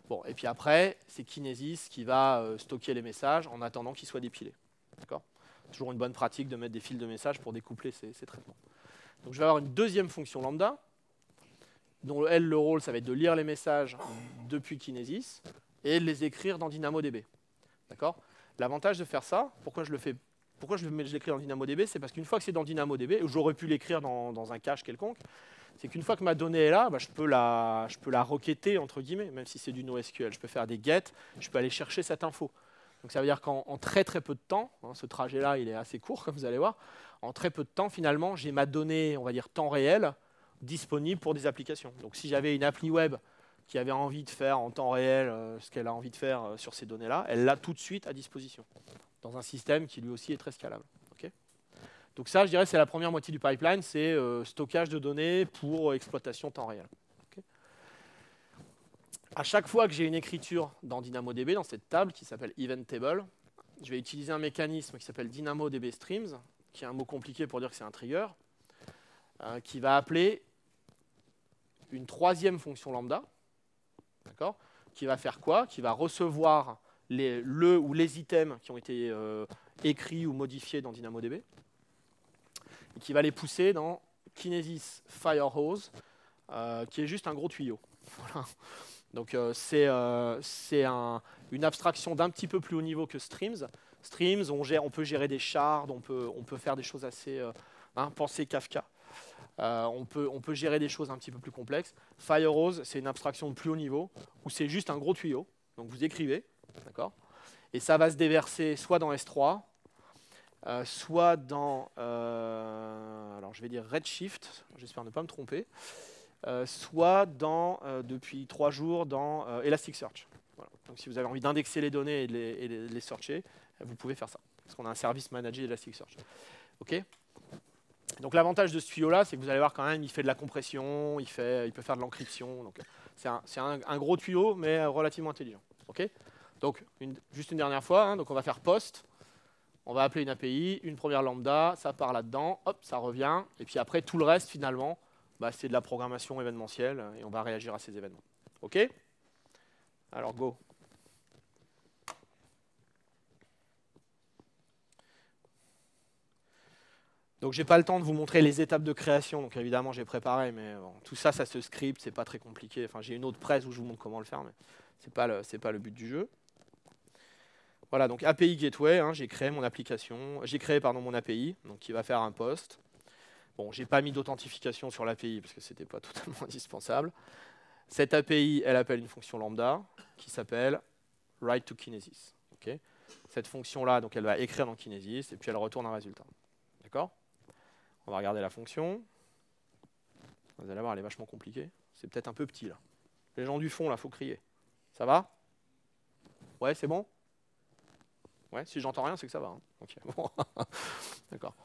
bon, et puis après, c'est Kinesis qui va stocker les messages en attendant qu'ils soient dépilés. D'accord? Toujours une bonne pratique de mettre des fils de messages pour découpler ces traitements. Donc je vais avoir une deuxième fonction lambda, dont le rôle, ça va être de lire les messages depuis Kinesis et de les écrire dans DynamoDB. D'accord? L'avantage de faire ça, pourquoi je l'écris dans DynamoDB, c'est parce qu'une fois que c'est dans DynamoDB, ou j'aurais pu l'écrire dans un cache quelconque, c'est qu'une fois que ma donnée est là, je peux la requêter, entre guillemets, même si c'est du NoSQL. Je peux faire des get, je peux aller chercher cette info. Donc ça veut dire qu'en très très peu de temps, hein, ce trajet-là, il est assez court, comme vous allez voir, en très peu de temps, finalement, j'ai ma donnée, on va dire temps réel, disponible pour des applications. Donc si j'avais une appli web qui avait envie de faire en temps réel ce qu'elle a envie de faire sur ces données-là, elle l'a tout de suite à disposition, dans un système qui lui aussi est très scalable. Okay, donc ça, je dirais, c'est la première moitié du pipeline, c'est stockage de données pour exploitation temps réel. Okay, à chaque fois que j'ai une écriture dans DynamoDB, dans cette table qui s'appelle Event Table, je vais utiliser un mécanisme qui s'appelle DynamoDB Streams, qui est un mot compliqué pour dire que c'est un trigger, qui va appeler une troisième fonction lambda, d'accord, qui va faire quoi? Qui va recevoir le ou les items qui ont été écrits ou modifiés dans DynamoDB, et qui va les pousser dans Kinesis Firehose, qui est juste un gros tuyau. Voilà. Donc c'est une abstraction d'un petit peu plus haut niveau que Streams. Streams, on peut gérer des shards, on peut faire des choses assez... pensez Kafka. On peut gérer des choses un petit peu plus complexes. Firehose, c'est une abstraction de plus haut niveau, où c'est juste un gros tuyau. Donc vous écrivez, d'accord, et ça va se déverser soit dans S3, soit dans, alors je vais dire Redshift, j'espère ne pas me tromper, soit dans, depuis 3 jours, dans Elasticsearch. Voilà. Donc si vous avez envie d'indexer les données et de les searcher, vous pouvez faire ça, parce qu'on a un service managé Elasticsearch. Ok. Donc l'avantage de ce tuyau-là, c'est que vous allez voir quand même, il fait de la compression, il peut faire de l'encryption. Donc c'est un gros tuyau, mais relativement intelligent. Okay, donc juste une dernière fois, hein, donc on va faire post, on va appeler une API, une première lambda, ça part là-dedans, hop, ça revient, et puis après tout le reste finalement, c'est de la programmation événementielle, et on va réagir à ces événements. Ok? Alors go. Donc j'ai pas le temps de vous montrer les étapes de création, donc évidemment j'ai préparé, mais bon, tout ça, ça se script, c'est pas très compliqué. Enfin, j'ai une autre presse où je vous montre comment le faire, mais c'est pas le but du jeu. Voilà, donc API Gateway, hein, j'ai créé mon application, mon API, donc qui va faire un post. Bon, j'ai pas mis d'authentification sur l'API parce que c'était pas totalement indispensable. Cette API, elle appelle une fonction lambda qui s'appelle write to Kinesis. Okay, cette fonction-là, donc elle va écrire dans Kinesis et puis elle retourne un résultat. D'accord? On va regarder la fonction. Vous allez voir, elle est vachement compliquée. C'est peut-être un peu petit, là. Les gens du fond, là, il faut crier. Ça va? Ouais, c'est bon? Ouais, si j'entends rien, c'est que ça va. Hein. Okay. Bon. D'accord.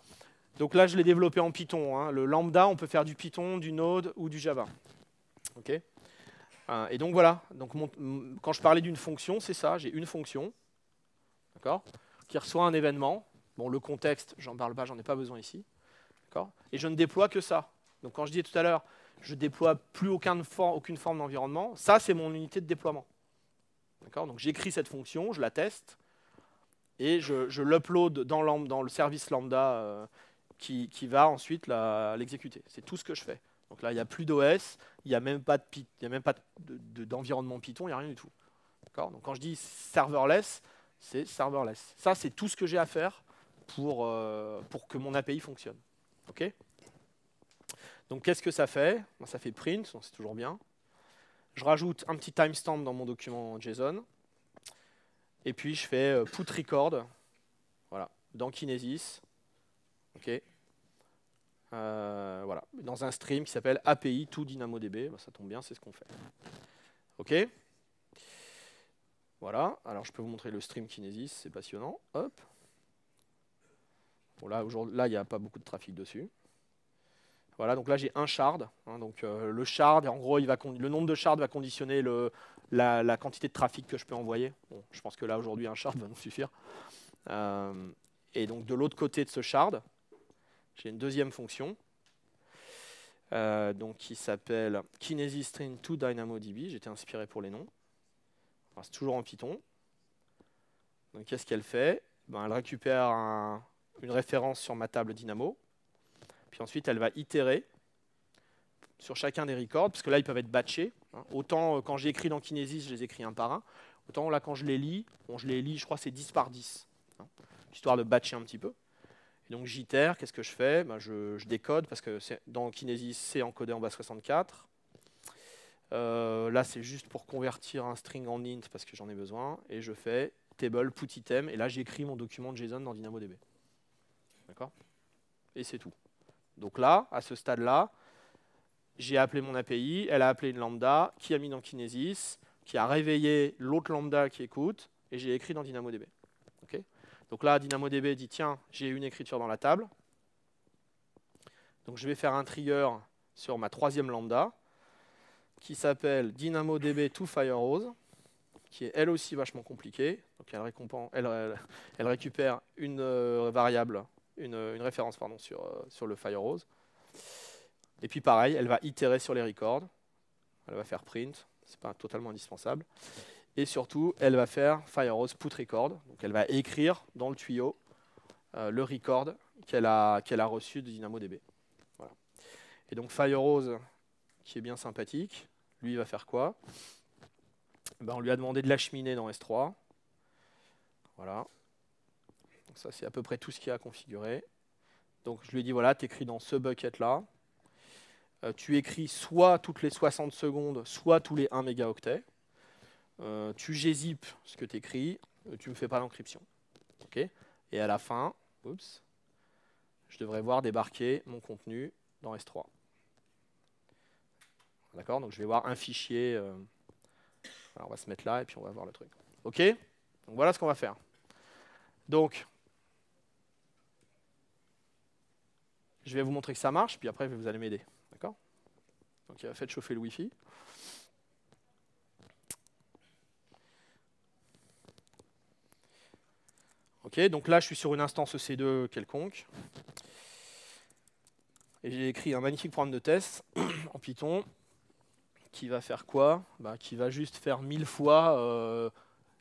Donc là, je l'ai développé en Python. Hein. Le lambda, on peut faire du Python, du Node ou du Java. Ok. Et donc voilà. Donc, quand je parlais d'une fonction, c'est ça. J'ai une fonction, d'accord, qui reçoit un événement. Bon, le contexte, j'en parle pas, j'en ai pas besoin ici. Et je ne déploie que ça. Donc quand je disais tout à l'heure, je ne déploie plus aucune forme d'environnement, ça c'est mon unité de déploiement. Donc j'écris cette fonction, je la teste, et je l'upload dans le service lambda qui va ensuite l'exécuter. C'est tout ce que je fais. Donc là, il n'y a plus d'OS, il n'y a même pas d'environnement Python, il n'y a rien du tout. Donc quand je dis serverless, c'est serverless. Ça, c'est tout ce que j'ai à faire pour que mon API fonctionne. Okay, Donc qu'est-ce que ça fait? Ben, ça fait print, donc c'est toujours bien. Je rajoute un petit timestamp dans mon document JSON. Et puis je fais put record, voilà, dans Kinesis. Ok. Voilà, dans un stream qui s'appelle API to DynamoDB. Ben, ça tombe bien, c'est ce qu'on fait. Ok. Voilà, alors je peux vous montrer le stream Kinesis, c'est passionnant. Hop. Bon, là, il n'y a pas beaucoup de trafic dessus. Voilà, donc là j'ai un shard. Hein, donc le shard, en gros, le nombre de shards va conditionner la quantité de trafic que je peux envoyer. Bon, je pense que là aujourd'hui un shard va nous suffire. Et donc de l'autre côté de ce shard, j'ai une deuxième fonction donc, qui s'appelle Kinesis String to DynamoDB. J'étais inspiré pour les noms. C'est toujours en Python. Donc qu'est-ce qu'elle fait? Ben, elle récupère une référence sur ma table Dynamo. Puis ensuite, elle va itérer sur chacun des records, parce que là, ils peuvent être batchés. Hein. Autant quand j'ai écrit dans Kinesis, je les écris un par un. Autant là, quand je les lis, je crois que c'est 10 par 10. Hein, histoire de batcher un petit peu. Et donc j'itère, qu'est-ce que je fais? Ben, je décode, parce que dans Kinesis, c'est encodé en base 64. Là, c'est juste pour convertir un string en int, parce que j'en ai besoin. Et je fais table put item, et là, j'écris mon document de JSON dans DynamoDB. D'accord? Et c'est tout. Donc là, à ce stade-là, j'ai appelé mon API, elle a appelé une lambda, qui a mis dans Kinesis, qui a réveillé l'autre lambda qui écoute, et j'ai écrit dans DynamoDB. Okay. Donc là, DynamoDB dit, tiens, j'ai une écriture dans la table. Donc je vais faire un trigger sur ma troisième lambda, qui s'appelle DynamoDB to FireHose, qui est elle aussi vachement compliquée. Donc elle récupère une variable, une référence pardon, sur le FireHose. Et puis pareil, elle va itérer sur les records. Elle va faire print, c'est pas totalement indispensable. Et surtout, elle va faire FireHose put record. Donc elle va écrire dans le tuyau le record qu'elle a reçu de DynamoDB. Voilà. Et donc FireHose, qui est bien sympathique, lui il va faire quoi? Ben, on lui a demandé de l'acheminer dans S3. Voilà. Donc ça c'est à peu près tout ce qu'il y a à configurer. Donc je lui ai dit voilà, tu écris dans ce bucket là. Tu écris soit toutes les 60 secondes, soit tous les 1 mégaoctet. Tu gzip ce que tu écris, tu ne me fais pas l'encryption. Okay. Et à la fin, oups, je devrais voir débarquer mon contenu dans S3. D'accord? Donc je vais voir un fichier. Alors on va se mettre là et puis on va voir le truc. OK? Donc voilà ce qu'on va faire. Donc, je vais vous montrer que ça marche, puis après vous allez m'aider. D'accord? Donc faites chauffer le Wi-Fi. Ok, donc là je suis sur une instance EC2 quelconque. Et j'ai écrit un magnifique programme de test en Python qui va faire quoi? Bah, qui va juste faire 1000 fois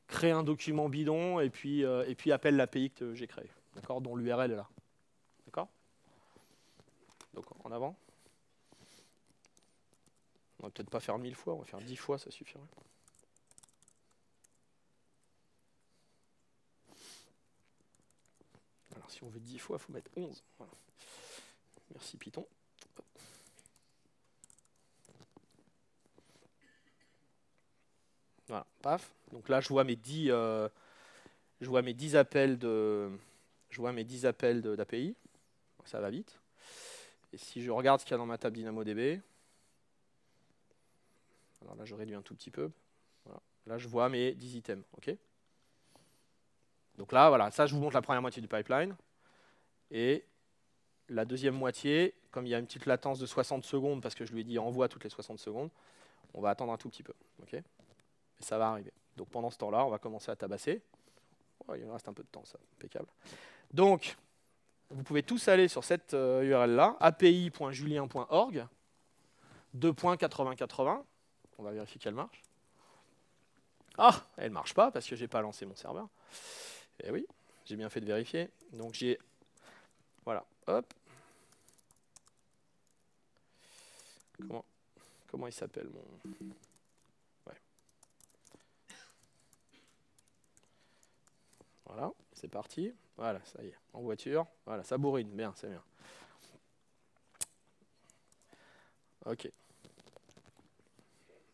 créer un document bidon et puis appelle l'API que j'ai créé, d'accord, dont l'URL est là. D'accord? Donc en avant. On va peut-être pas faire 1000 fois, on va faire 10 fois, ça suffirait. Alors si on veut 10 fois, il faut mettre 11. Voilà. Merci Python. Voilà, paf. Donc là, je vois mes 10 appels d'API. Ça va vite. Et si je regarde ce qu'il y a dans ma table DynamoDB, alors là, je réduis un tout petit peu. Voilà. Là, je vois mes 10 items. Okay. Donc là, voilà, ça, je vous montre la première moitié du pipeline. Et la deuxième moitié, comme il y a une petite latence de 60 secondes, parce que je lui ai dit envoie toutes les 60 secondes, on va attendre un tout petit peu. Okay. Et ça va arriver. Donc pendant ce temps-là, on va commencer à tabasser. Oh, il me reste un peu de temps, ça, impeccable. Donc, vous pouvez tous aller sur cette URL-là, api.julien.org, 2.8080. On va vérifier qu'elle marche. Ah, elle ne marche pas parce que je n'ai pas lancé mon serveur. Eh oui, j'ai bien fait de vérifier. Donc j'ai... Voilà, hop. Comment il s'appelle mon... Ouais. Voilà, c'est parti. Voilà, ça y est, en voiture. Voilà, ça bourrine, bien, c'est bien. Ok.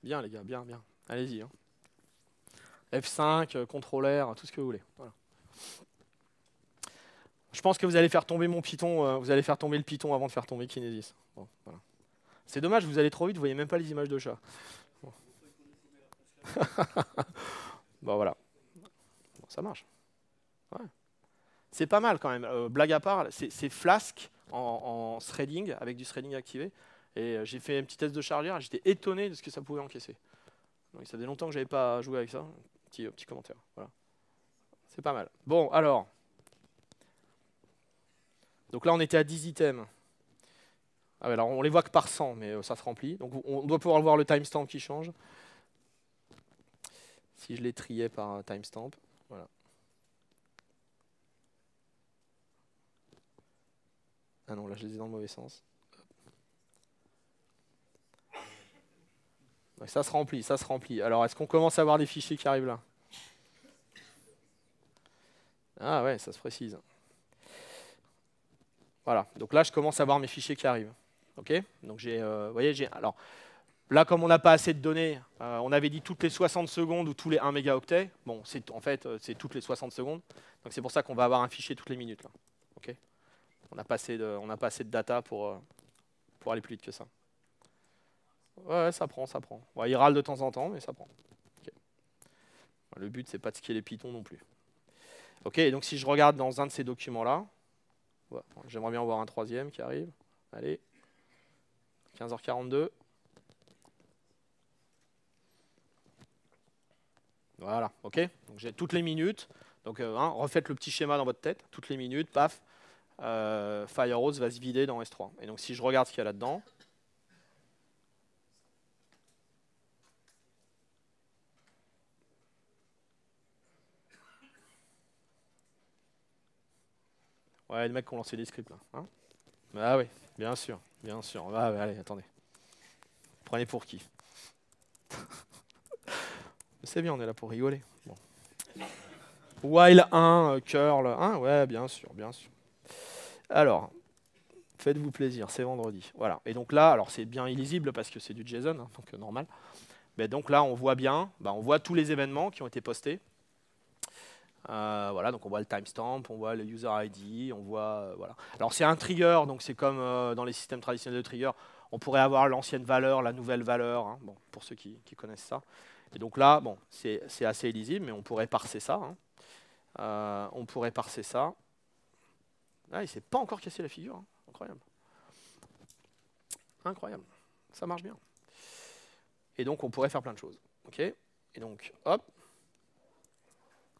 Bien les gars, bien, bien. Allez-y. Hein. F5, contrôleur, tout ce que vous voulez. Voilà. Je pense que vous allez faire tomber mon Python, vous allez faire tomber le Python avant de faire tomber Kinesis. Bon, voilà. C'est dommage, vous allez trop vite, vous voyez même pas les images de chat. Bon, bon voilà. Bon, ça marche. Ouais. C'est pas mal quand même. Blague à part, c'est Flask en threading, avec du threading activé. Et j'ai fait un petit test de chargeur, j'étais étonné de ce que ça pouvait encaisser. Donc, ça faisait longtemps que j'avais pas joué avec ça. Petit commentaire. Voilà. C'est pas mal. Bon, alors. Donc là, on était à 10 items. Ah ouais, alors on les voit que par 100, mais ça se remplit. Donc on doit pouvoir voir le timestamp qui change. Si je les triais par timestamp, voilà. Ah non, là je les ai dans le mauvais sens. Ouais, ça se remplit, ça se remplit. Alors est-ce qu'on commence à avoir des fichiers qui arrivent là? Ah ouais, ça se précise. Voilà, donc là je commence à voir mes fichiers qui arrivent. Ok. Donc vous voyez, alors là comme on n'a pas assez de données, on avait dit toutes les 60 secondes ou tous les 1 mégaoctet. Bon, en fait c'est toutes les 60 secondes. Donc c'est pour ça qu'on va avoir un fichier toutes les minutes là. Ok. On n'a pas assez de data pour aller plus vite que ça. Ouais, ça prend, ça prend. Ouais, il râle de temps en temps, mais ça prend. Okay. Le but, c'est pas de scaler Python non plus. Ok, donc si je regarde dans un de ces documents-là, ouais, j'aimerais bien en voir un troisième qui arrive. Allez, 15h42. Voilà, ok. Donc j'ai toutes les minutes. Donc refaites le petit schéma dans votre tête. Toutes les minutes, paf, Firehose va se vider dans S3. Et donc si je regarde ce qu'il y a là-dedans, ouais, les mecs qui ont lancé des scripts là. Hein, ah oui, bien sûr, bien sûr. Ah, ouais, allez, attendez. Prenez pour qui? C'est bien, on est là pour rigoler. Bon. While 1, curl 1, ouais, bien sûr, bien sûr. Alors, faites-vous plaisir, c'est vendredi. Voilà. Et donc là, alors c'est bien illisible parce que c'est du JSON, hein, donc normal. Mais donc là, on voit bien, on voit tous les événements qui ont été postés. Voilà, donc on voit le timestamp, on voit le user ID, on voit voilà. Alors c'est un trigger, donc c'est comme dans les systèmes traditionnels de trigger, on pourrait avoir l'ancienne valeur, la nouvelle valeur, hein, bon, pour ceux qui connaissent ça. Et donc là, bon, c'est assez illisible, mais on pourrait parser ça. Hein. On pourrait parser ça. Ah, il s'est pas encore cassé la figure, hein. Incroyable. Incroyable, ça marche bien. Et donc on pourrait faire plein de choses. Ok. Et donc, hop.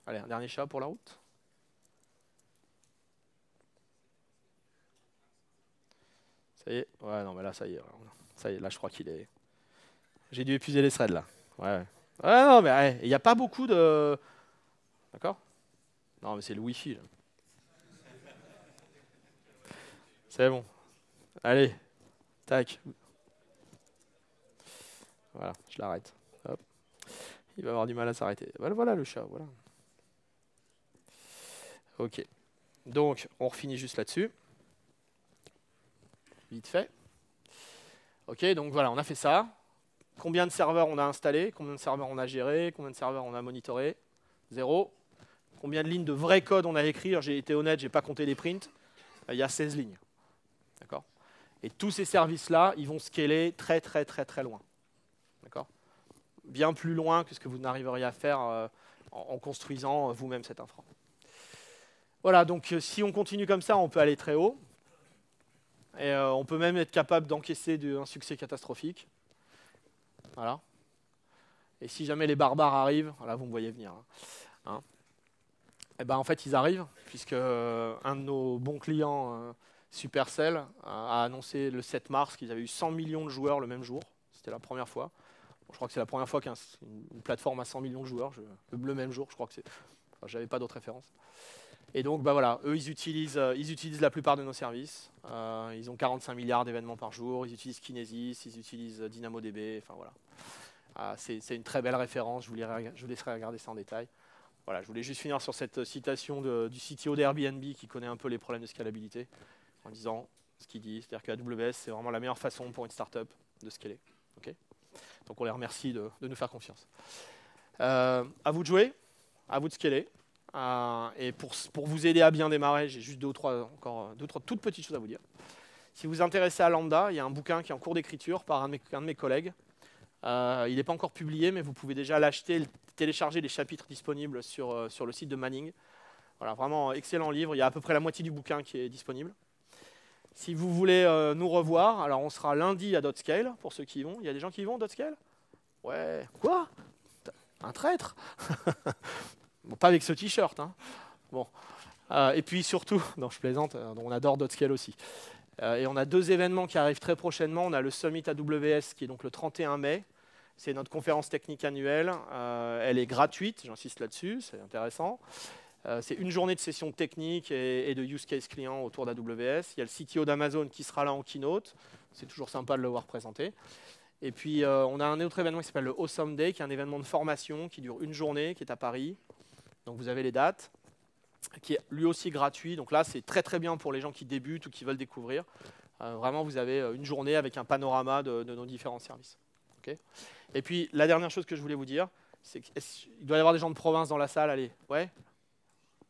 Allez, un dernier chat pour la route. Ça y est. Ouais, non, mais là, ça y est. Ça y est, là, je crois qu'il est... J'ai dû épuiser les threads, là. Ouais. Ouais, non, mais il n'y a pas beaucoup de... D'accord? Non, mais c'est le Wi-Fi, là. C'est bon. Allez. Tac. Voilà, je l'arrête. Hop. Il va avoir du mal à s'arrêter. Voilà le chat, voilà. Ok. Donc, on refinit juste là-dessus. Vite fait. Ok, donc voilà, on a fait ça. Combien de serveurs on a installé? Combien de serveurs on a géré? Combien de serveurs on a monitoré? 0. Combien de lignes de vrai code on a écrit? J'ai été honnête, j'ai pas compté les prints. Il y a 16 lignes. D'accord? Et tous ces services-là, ils vont scaler très très très très loin. D'accord? Bien plus loin que ce que vous n'arriveriez à faire en construisant vous-même cette infra. Voilà, donc si on continue comme ça, on peut aller très haut. Et on peut même être capable d'encaisser un succès catastrophique. Voilà. Et si jamais les barbares arrivent, là vous me voyez venir, hein, et ben en fait ils arrivent, puisque un de nos bons clients, Supercell, a annoncé le 7 mars qu'ils avaient eu 100 millions de joueurs le même jour. C'était la première fois. Bon, je crois que c'est la première fois qu'une plateforme a 100 millions de joueurs, le même jour, je crois que c'est... Enfin, j'avais pas d'autres références. Et donc, voilà, eux, ils utilisent la plupart de nos services. Ils ont 45 milliards d'événements par jour. Ils utilisent Kinesis, ils utilisent DynamoDB. Enfin, voilà. C'est une très belle référence. Je vous laisserai regarder ça en détail. Voilà, je voulais juste finir sur cette citation du CTO d'Airbnb qui connaît un peu les problèmes de scalabilité en disant ce qu'il dit. C'est-à-dire que AWS, c'est vraiment la meilleure façon pour une startup de scaler. Okay, donc on les remercie de nous faire confiance. À vous de jouer, à vous de scaler. Et pour vous aider à bien démarrer, j'ai juste deux ou trois toutes petites choses à vous dire. Si vous vous intéressez à Lambda, il y a un bouquin qui est en cours d'écriture par un de mes collègues. Il n'est pas encore publié, mais vous pouvez déjà l'acheter, télécharger les chapitres disponibles sur le site de Manning. Voilà, vraiment excellent livre. Il y a à peu près la moitié du bouquin qui est disponible. Si vous voulez nous revoir, alors on sera lundi à Dotscale, pour ceux qui y vont. Il y a des gens qui y vont, Dotscale? Ouais. Quoi? Un traître? Bon, pas avec ce t-shirt. Hein. Bon. Et puis surtout, non, je plaisante, on adore Dotscale aussi. Et on a deux événements qui arrivent très prochainement. On a le Summit AWS qui est donc le 31 mai. C'est notre conférence technique annuelle. Elle est gratuite, j'insiste là-dessus, c'est intéressant. C'est une journée de session technique et de use case client autour d'AWS. Il y a le CTO d'Amazon qui sera là en keynote. C'est toujours sympa de le voir présenter. Et puis, on a un autre événement qui s'appelle le Awesome Day, qui est un événement de formation qui dure une journée, qui est à Paris. Donc, vous avez les dates, qui est lui aussi gratuit. Donc là, c'est très très bien pour les gens qui débutent ou qui veulent découvrir. Vraiment, vous avez une journée avec un panorama de nos différents services. Okay. Et puis, la dernière chose que je voulais vous dire, c'est qu'il doit y avoir des gens de province dans la salle. Allez, ouais,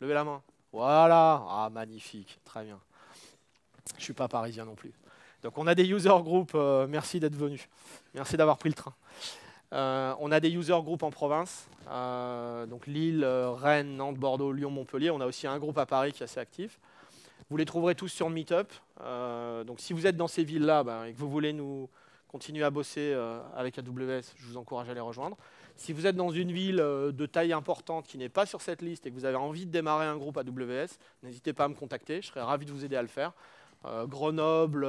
levez la main. Voilà. Ah, magnifique. Très bien. Je ne suis pas parisien non plus. Donc, on a des user groups. Merci d'être venus. Merci d'avoir pris le train. On a des user groups en province. Donc, Lille, Rennes, Nantes, Bordeaux, Lyon, Montpellier. On a aussi un groupe à Paris qui est assez actif. Vous les trouverez tous sur Meetup. Donc, si vous êtes dans ces villes-là et que vous voulez nous continuer à bosser avec AWS, je vous encourage à les rejoindre. Si vous êtes dans une ville de taille importante qui n'est pas sur cette liste et que vous avez envie de démarrer un groupe AWS, n'hésitez pas à me contacter, je serai ravi de vous aider à le faire. Grenoble,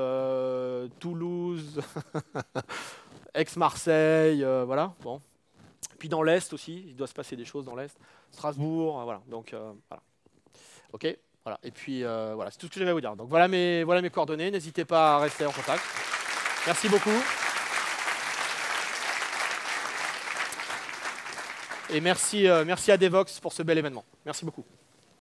Toulouse, Aix-Marseille, voilà. Bon. Puis dans l'Est aussi, il doit se passer des choses dans l'Est. Strasbourg, voilà. Donc, voilà. OK, voilà. Et puis, voilà, c'est tout ce que j'avais à vous dire. Donc, voilà mes coordonnées. N'hésitez pas à rester en contact. Merci beaucoup. Et merci à Devox pour ce bel événement. Merci beaucoup.